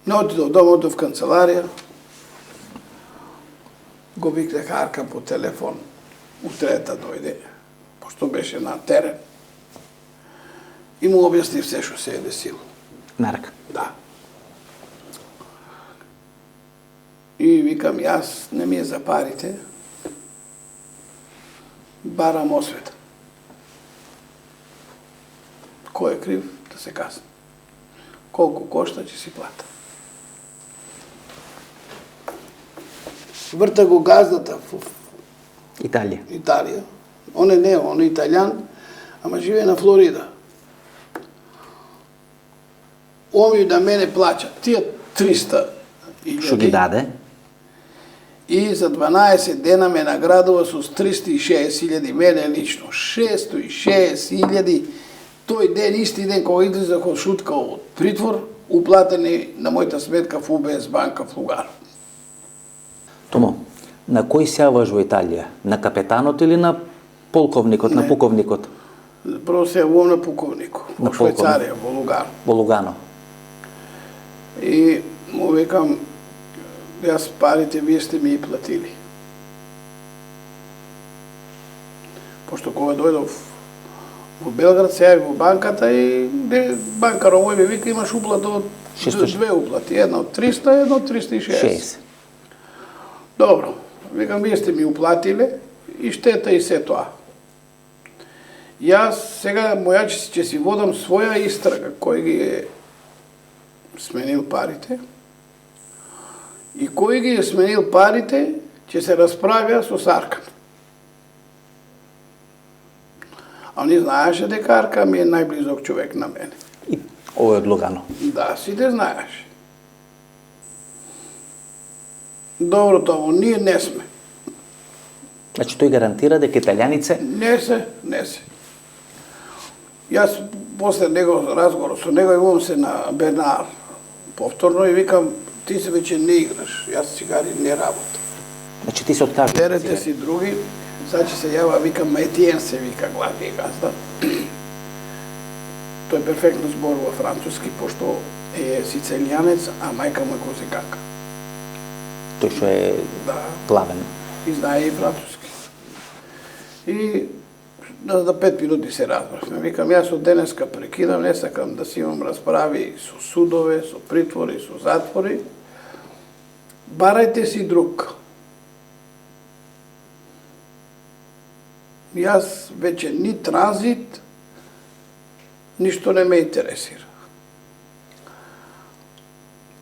Не отидов дома, отидов в канцеларија. Го викнах Арка по телефон. у трета дојде, пошто беше на терен. И му објасни се што се е десило. Нарка. Да. И викам, јас не ми е за парите, барам освета. Кој е крив, да се казва. Колку кошта, ќе си плата. Врта го газдата в Италија. Италија. Он е италијан, ама живее на Флорида. Оми да мене плача тие 300 Што ги даде? И за 12 дена ме наградува со 360.000, мене лично 660.000. Тој ден, исти ден кога излезах од шутка од притвор, уплатени на мојата сметка в УБС банка в Лугаро. Томо, на кој се јаваш во Италија? На капетанот или на полковникот, на пуковникот? Прво се јавувам на пуковникот, во Швајцарија, во Лугаро. Во Лугано. И му викам, јас парите вие сте ми и платили. Пошто кога дојдов во Белград, се јави во банката и банкар овој ми вика, имаш уплата од 2 уплати, една од 300, една од 360. Добро, викам, вие сте ми уплатиле и штета и се тоа. Јас сега мојачи ќе си водам своја истрага, кој ги е сменил парите, и кој ги е сменил парите, ќе се расправја со Аркан. А не знаеше дека Аркан ми е најблизок човек на мене. И овој од Лугано. Да, сите знаеше. Добро тоа, ние не сме. Значи тој гарантира дека италијанице Не се. Јас после него разговор со него имам се на Бернар повторно и викам, ти се веќе не играш, јас цигари не работам. Значи ти се откажуваш. Терете си други, сега ќе се јава, викам, Етиен се вика главни газда. Тој перфектно зборува француски, пошто е сицилијанец, а мајка му е козиканка. Тој што е главен. И знае и француски. И за 5 минути се разбравме. Викам, јас од денеска прекидам, не сакам да си имам расправи со судове, со притвори, со затвори. Барајте си друг. Јас веќе ни транзит, ништо не ме интересира.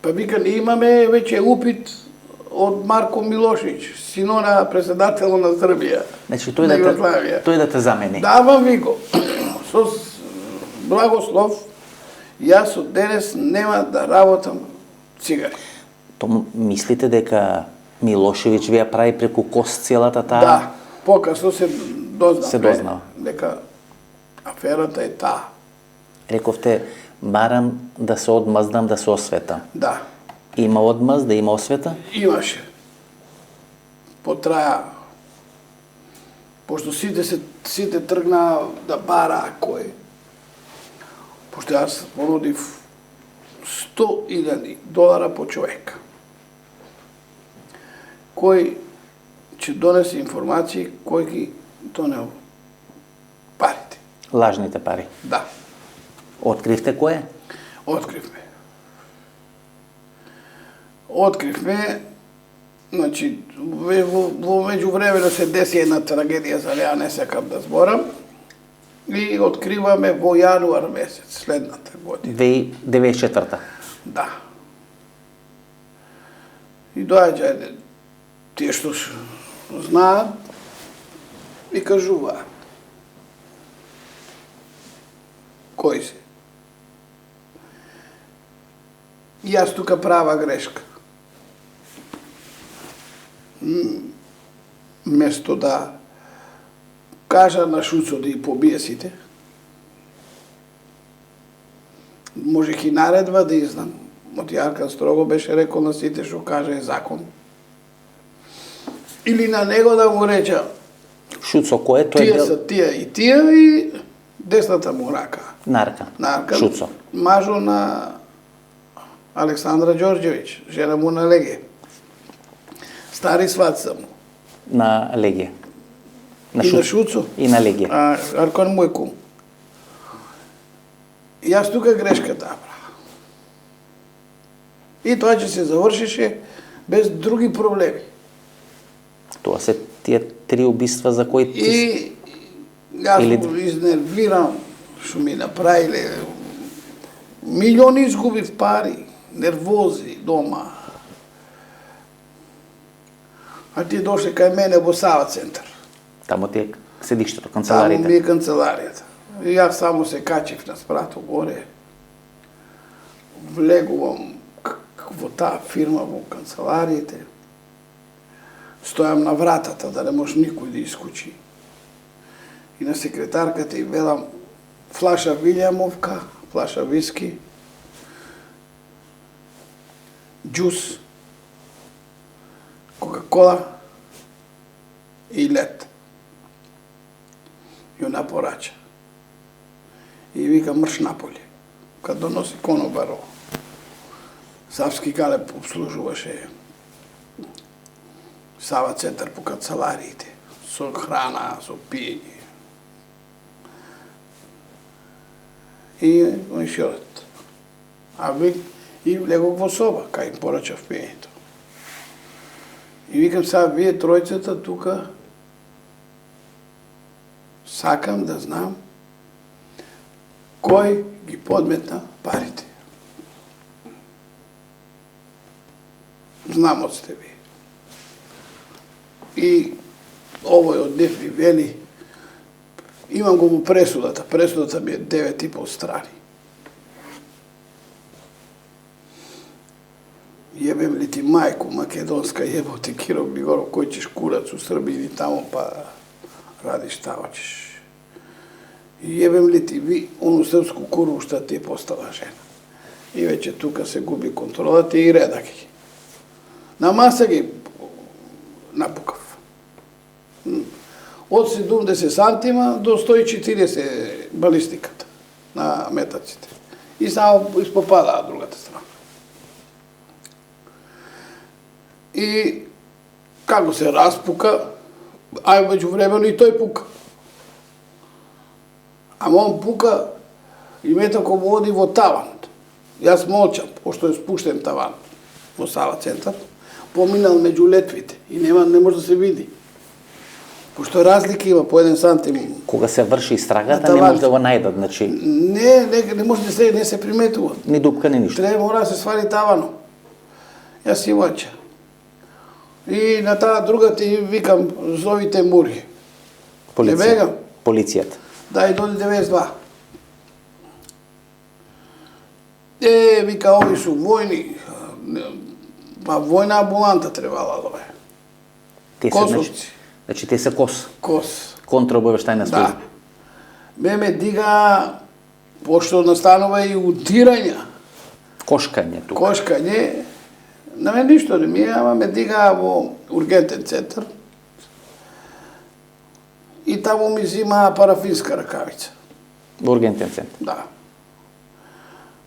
Па викам, имаме веќе упит од Марко Милошевиќ, сино на председателот на Србија. Значи тој да те замени. Давам ви го. Со благослов, јас од денес нема да работам цигари. То мислите дека Милошевиќ ви ја прави преку кост целата таа? Да, покасно се дознава. Дека аферата е таа. Рековте, барам да се одмаздам, да се осветам. Да. Има одмаз, да има освета? Имаше. Потраја. Пошто сите тргна да бара кој. Пошто јас понудив $100,000 по човек. Кој ќе донесе информации, кој ги донел парите. Лажните пари. Да. Откривте кој е? Откривме, значи, во меѓувремено се деси една трагедија, за неа не сакам да зборам, и откриваме во јануар месец, следната година. 2094-та. Да. И доаѓа тие што знаат и кажуваат. Кој се? Јас тука права грешка. Место да кажа на Шуцо да ги побие сите, можех и наредба да издам. Од Јаркан строго беше рекол на сите што каже е закон. Или на него да му реча Шуцо кој е? тие са тие и десната му рака. Наркан. Шуцо. Мажо на Александра Ѓорѓевиќ, жена му на Леге. Стари сват са му. На Легија. И на Шуцо. И на Легија. Аркон мој кум. И јас тука грешката направа. И тоа ќе се завршише без други проблеми. Тоа се тие 3 убиства за кои ти... И јас сум изнервиран што ми направиле. Милиони изгубив пари, нервози дома. А ти дошле кај мене во Сава центар. Тамо ти е седиштето, Таму канцеларијата. ми е канцеларијата. И јас само се качив на спрато горе. Влегувам во таа фирма во канцелариите. Стојам на вратата да не може никој да искучи. И на секретарката и велам флаша Вилјамовка, флаша виски, џус, кока-кола и лед. И она порача. И вика мрш наполе. Кад доноси конобаро. Савски Калеп обслужуваше Сава центар по канцелариите. Со храна, со пиење. И они шорат. А ви и влегох во соба, кај им порачав пиењето. И викам сега, вие тројцата тука сакам да знам кој ги подметна парите. Знам од сте ви. И овој од нив ми вели, имам го во пресудата. Пресудата ми е 9,5 страни. Јебем ли ти мајку македонска, јебо ти Киро Григоров, кој ćeš курац у Србiji тамо па радиш šta hoćeš. Јебем ли ти ви ону српску куру šta ти е постала жена. И веќе тука се губи контролата и редак ги. На маса ги напукав. Од 70 сантима до 140 балистиката на метаците. И само испопадаа другата страна. И како се распука, ај меѓувремено и тој пука. Ама он пука и метако му оди во таванот. Јас молчам, пошто е спуштен таван во Сава центар, поминал меѓу летвите и не може да се види. Пошто разлика има по 1 сантим. Кога се врши истрагата, не може да го најдат, значи... Не може да не се приметува. Ни дупка, ни ништо. Треба мора да се свари тавано. Јас си вача. И на таа друга ти викам, зовите Мури. Не бегам. Полицијата. Дај доди 92. Вика, ови су војни. Па војна амбуланта требала да бе. Косовци. Значи те се КОС. КОС. Контраобавештајна служба. Да. Ме дига, пошто настанува и утирање. Кошкање тука. Кошкање. На мен ништо не ми е, ама ме дига во ургентен центар. И таму ми зима парафинска ракавица. Во ургентен центар. Да.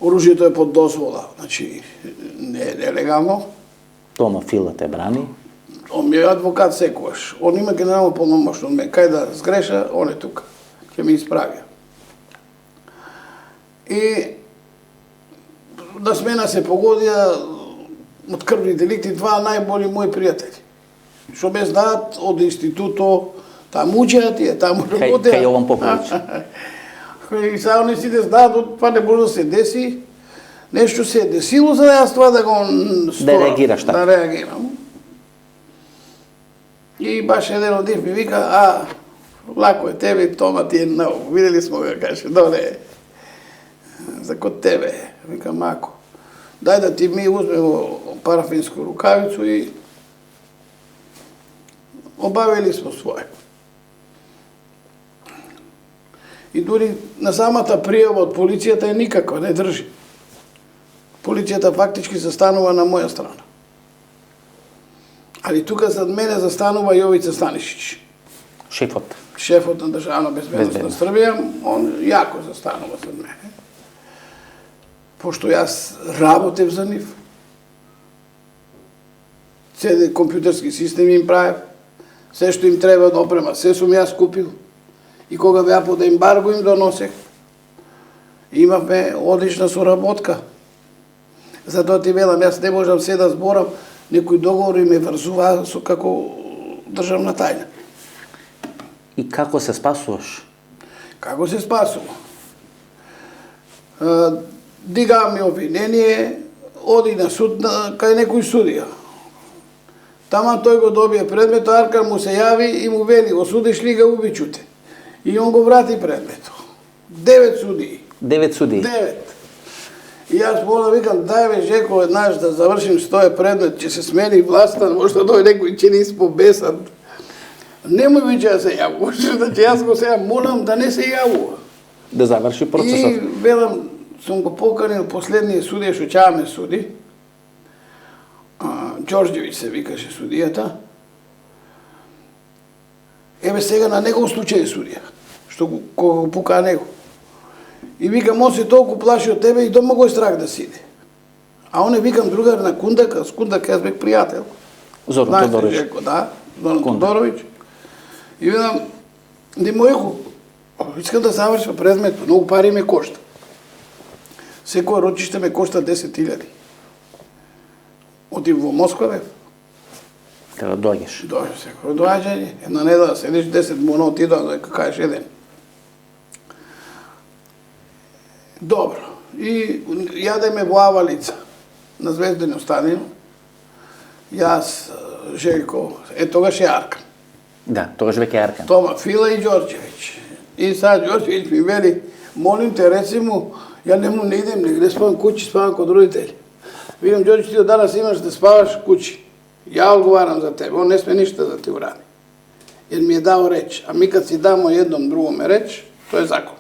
Оружјето е под дозвола, значи не е нелегално. Тома Фила те брани. Он ми е адвокат секогаш. Он има генерално полномошно. Кај да сгреша, он е тука. Ќе ми исправија. И на смена се погодија од крвни деликти 2 најболи мои пријатели. Што ме знаат од институто, таму учеа тие, таму работеа. Кај Јован Поповиќ. И сега они сите знаат, па не може да се деси. Нешто се е десило, за да јас това да го сторам. Да реагираш така. Да реагирам. И баш еден од нив ми вика, лако е тебе, Тома ти е ново. Видели смо ga, каже, доле, за код тебе. Вика, мако. Дај да ти ми узмемо парафинску рукавицу и обавили смо своје. И дури на самата пријава од полицијата е никако, не држи. Полицијата фактички застанува на моја страна. Али тука зад мене застанува Јовица Станишич. Шефот. Шефот на Државна безбедност на Србија, он јако застанува зад мене. Пошто јас работев за нив. CD компјутерски системи им правев. се што им треба да опрема, се сум јас купил. И кога беа под ембарго им доносех. Имавме одлична соработка. Затоа ти велам, јас не можам се да зборам, некои договори ме врзуваат со како државна тајна. И како се спасуваш? Како се спасува? Дигава ми обвинение, оди на суд кај некој судија. Тама тој го добие предмет, Аркан му се јави и му вели, осудиш ли ga убичуте? И он го врати предметот. 9 судии. 9 судии. 9. И јас мора викам, дај бе Жеко еднаш да завршим с тој предмет, ќе се смени власта, може да дојде некој ќе ни испобесат. Немој веќе да се јавуваш, значи јас го сега молам да не се јавува. Да заврши процесот. И велам, сум го поканил последниот судија што ќе ме суди. Ѓорѓевиќ се викаше судијата. Еве сега на негов случај судија, што го пука него. И викам, он се толку плаши од тебе и дома го е страх да сиде. А он е, викам, другар на Кундака, с Кундака јас бех пријател. Зоран Тодоровиќ. Жеко, да, Зоран Тодоровиќ. И видам, Димојко, искам да завршам предмет, многу пари ме кошта. Секој рочиште ме кошта 10.000. Отив во Москва, бе. Треба доаѓаш. Дојде секој доаѓање, една недела седиш 10 мона отидам, дека кажеш еден. Добро. И јадеме во Авалица, на Звездени Останино. Јас, Жеljko, тогаш е Аркан. Да, тогаш веќе е Аркан. Тома, Фила и Ѓорѓевиќ. И сад Ѓорѓевиќ ми вели, молим те, реци му, ја не идем негде, спавам куќи, спавам код родители. Викам, Ѓорѓе, ти од данас имаш да спаваш куќи. Ја одговарам за тебе, он не сме ништа да ти урани. Jer mi je dao reč, a mi kad si damo jednom drugome reč, to je zakon.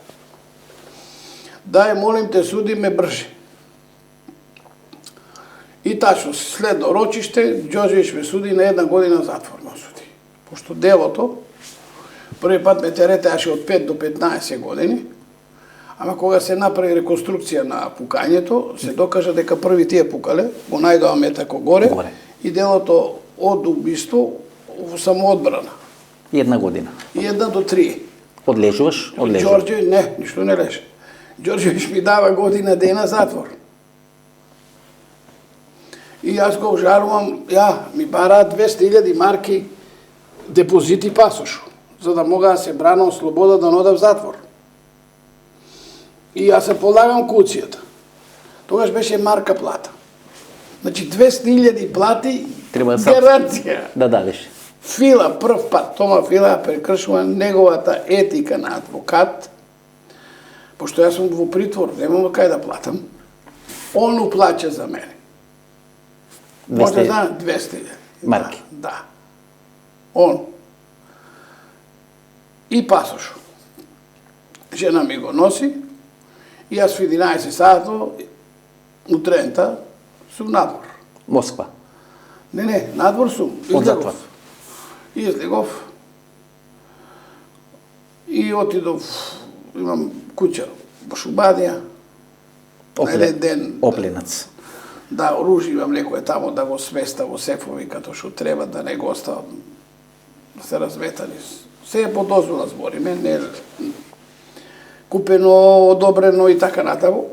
Daj, molim te, sudi me brže. I tačno, следно рочиште, Ѓорđević ме суди на 1 година затвор ме суди. Пошто делото, први пат ме теретеаше од 5 до 15 години, ама кога се направи реконструкција на пукањето, се докажа дека први тие пукале, го најдоа метако горе, и делото од убиство во самоодбрана. 1 година. И 1 до 3. Одлежуваш? Одлежуваш. Ѓорđević, не, ништо не леже. Ѓорđević ми дава година дена затвор. И јас го обжалувам, ми бараат 200.000 марки депозити пасош, за да мога да се бранам слобода да не одам в затвор. И јас се полагам куцијата. Тогаш беше марка плата. Значи 200.000 плати, треба гаранција. Да дадеш. Фила, прв пат, Тома Фила прекршува неговата етика на адвокат, пошто јас сум во притвор, немам кај да платам. Он уплаќа за мене. Може да знае 200.000 марки. Да. Он. И пасош. Жена ми го носи и јас в 11 сато у Трента сум надвор. Москва. Не, надвор сум. Од затвор. Излегов. И отидов, имам куќа во Шубадија. Еден ден. Опленац. Да, оружје имам некој тамо да го сместа во сефови, като што треба да не го оставам, да се разметани. Се е по дозвола збориме, не купено, одобрено и така натаму.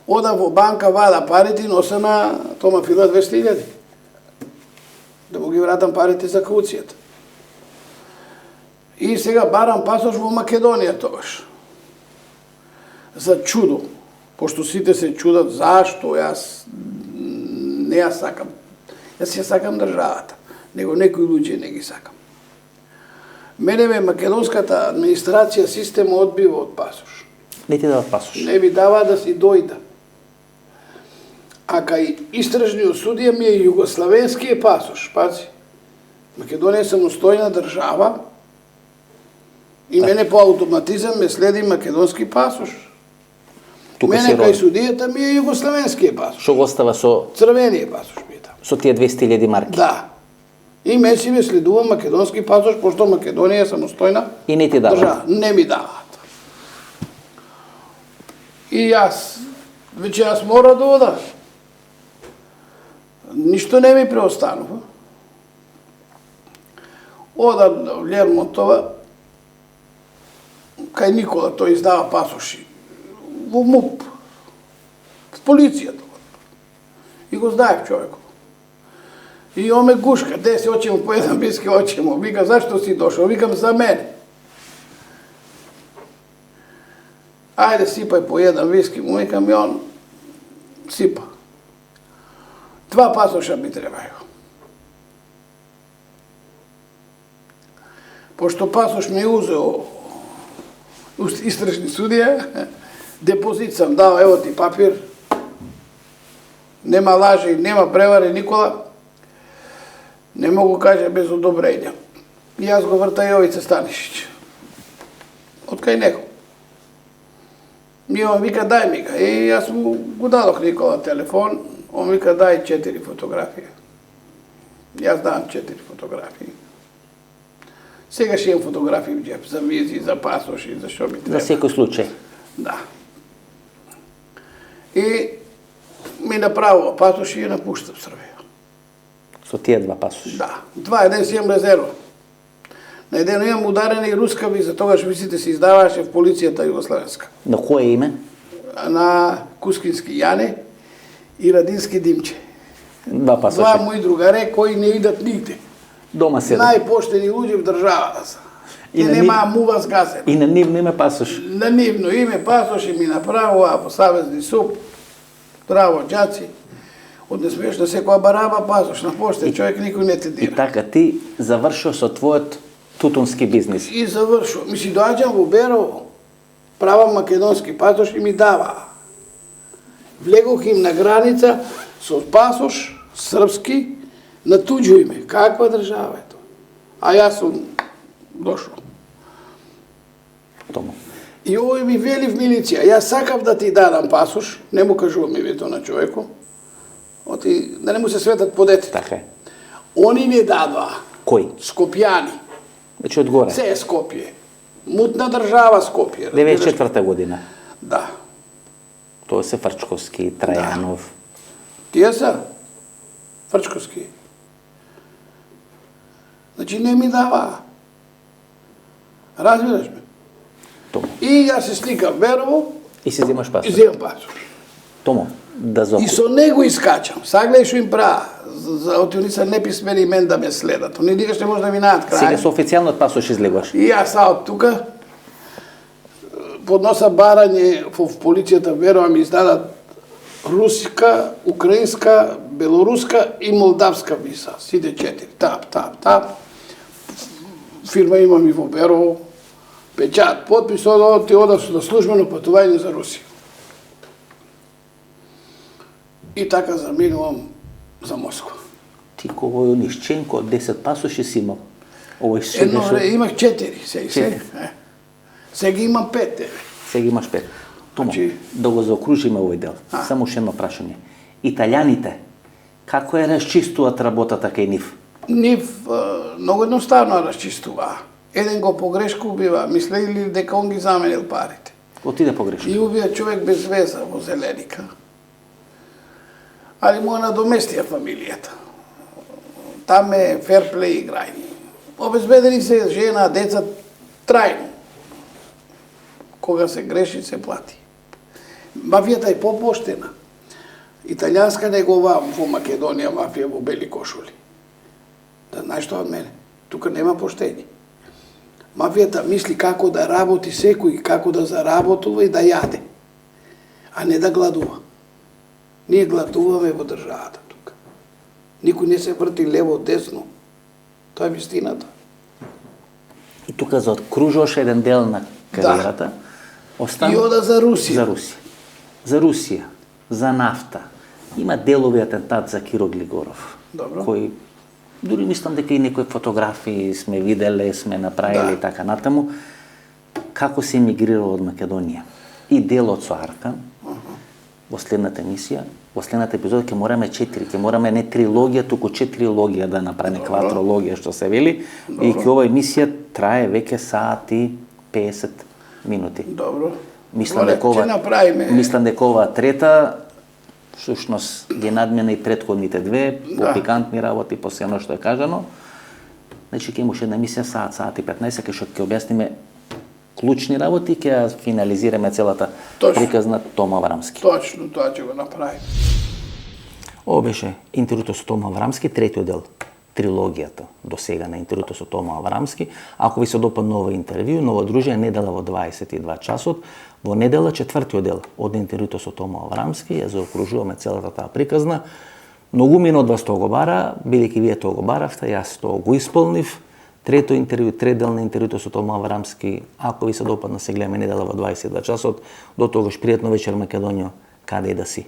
Ода во банка, вада парите и носа на Тома Фила 200.000. Да му ги вратам парите за кауцијата. И сега барам пасош во Македонија тогаш. За чудо. Пошто сите се чудат зашто јас не ја сакам. Јас ја сакам државата, него некои луѓе не ги сакам. Мене ме македонската администрација система одбива од пасош. Не ти дават пасош. Не ми дава да си дојда. А кај истражниот судија ми е југославенскиот пасош. Пази, Македонија е самостојна држава и мене по автоматизам ме следи македонски пасош. Мене кај судијата ми е југославенскиот пасош. Што го остава со црвениот пасош ми е таму. Со тие 200.000 марки. Да. И ме си ме следува македонски пасош, пошто Македонија е самостојна и не ти даваат. држава. Не ми даваат. И јас, веќе јас мора да одам. Ништо не ми преостанува. Одам до Лермонтова, кај Никола, тој издава пасоши. Во МУП, в полицијата. И го знаев човекот. И он ме гушка, де си очемо по еден виски, очемо. Вика, зашто си дошол? Викам, за мене. Ајде, сипај по еден виски, му викам, и он сипа. 2 пасоша ми требају. Пошто пасош ми узео истражни судија, депозит сам дал, ево ти папир, нема лажи, нема превари, Никола, не могу каже без одобрење. И јас го врта Јовица Станишиќ. Од кај него. И он вика, дај ми га. И јас му го дадох Никола телефон, он вика, дај 4 фотографии. Јас давам 4 фотографии. Сега ще имам фотографии в джеп, за визи, за пасоши, за што ми треба. За секој случај. Да. И ми направува пасоши и напуштам Србија. Со тие 2 пасоши. Да. 2, еден си имам резерва. На еден имам ударена и руска виза, тогаш визите се издаваше в полицијата југославенска. На кое име? На Кускински Јане и Радински Димче. 2 пасоши. 2 мои другаре кои не идат нигде. Дома седат. Најпоштени луѓе в државата се. И И на немаа мува згасен. И на нивно име пасош. На нивно име пасоши ми направува по Савезни суп, здраво џаци. Од несмешно секоја бараба пасош на поште, човек никој не те И дира. така ти завршил со твојот тутунски бизнис. И завршува. Ми си доаѓам во Берово, правам македонски пасош и ми дава. Влегох им на граница со пасош српски на туѓо име. Каква држава е тоа? А јас сум дошол. Тому. И овој ми вели в милиција, јас сакав да ти дадам пасош, не му кажувам името на човеко, оти, да не му се светат по детето. Така е. Они не дадоа. Кој? Скопјани. Значи одгоре. Се е Скопје. Мутна држава Скопје. 94-та година. Да. Тоа се Фрчковски, Трајанов. Тие са Фрчковски. Значи не ми дава. Разбираш ме? Тому. И јас се сликав Берово И си земаш и пасош. земам пасош. Тому. Да зоку. И со него искачам. Сагледај што им правя. Оти они са неписмени и мен да ме следат. Они никаш не може да минаат крај. Сега со официјалниот пасош излегуваш. И јас од тука подноса барање во полицијата, верувам, ми издадат руска, украинска, белоруска и молдавска виза. Сите 4. Тап. Фирма имам и во Берово. Печат, подпис, ти одав на службено патување за Русија. И така заминувам за Москва. Ти кога Онишченко 10 пасоши си имал. Овој Едно сега време имах 4, сега. Сега имам 5. сега имаш 5. Тому, Значи- да го заокружиме овој дел. Само уште едно прашање. Италијаните, како ја расчистуваат работата кај нив? Нив многу едноставно расчистуваа. Еден го погрешко убива, мислели дека он ги заменил парите. Отиде погрешно. И убија човек без веза во Зеленика. Али му надоместија фамилијата. Там е ферплей играње. Обезбедени се жена, деца трајно. Кога се греши, се плати. Мафијата е попоштена. Италијанска негова во Македонија мафија во бели кошули. Да знаеш што од мене? Тука нема поштење. Мафијата мисли како да работи секој, како да заработува и да јаде, а не да гладува. Ние гладуваме во државата тука. Никој не се врти лево, десно. Тоа е вистината. И тука заокружуваш еден дел на кариерата. Остана И ода за Русија. за Русија. За Русија, за нафта. Има делови атентат за Киро Глигоров. Добро. Кој дури мислам дека и некои фотографии сме виделе, сме направили и така натаму. Како се емигрирал од Македонија. И делот со Аркан, во следната емисија, во следната епизода ќе мораме 4, ќе мораме не трилогија, туку 4 логија да направиме, квадрологија што се вели. И ќе ова емисија трае веќе саат и 50 минути. Добро. Мислам Оле, дека ова ќе направиме. мислам дека ова трета всушност ги надмина и претходните две, по Да. пикантни работи, по сено што е кажано. Значи ќе имаше една емисија саат и 15, кај што ќе објасниме клучни работи, ќе финализираме целата приказна Тома Аврамски. Точно, тоа ќе го направим. Ово беше интервјуто со Тома Аврамски, третиот дел трилогијата до сега на интервјуто со Тома Аврамски. Ако ви се допадна ова интервју, ново дружење недела во 22 часот, во недела четвртиот дел од интервјуто со Тома Аврамски, ја заокружуваме целата таа приказна. Многумина од вас тоа го бара, бидејќи вие тоа го баравте, јас тоа го исполнив. Трето интервју, дел на интервјуто со Тома Аврамски. Ако ви се допадна, се гледаме недела во 22 часот. До тогаш пријатно вечер Македонија, каде и да си.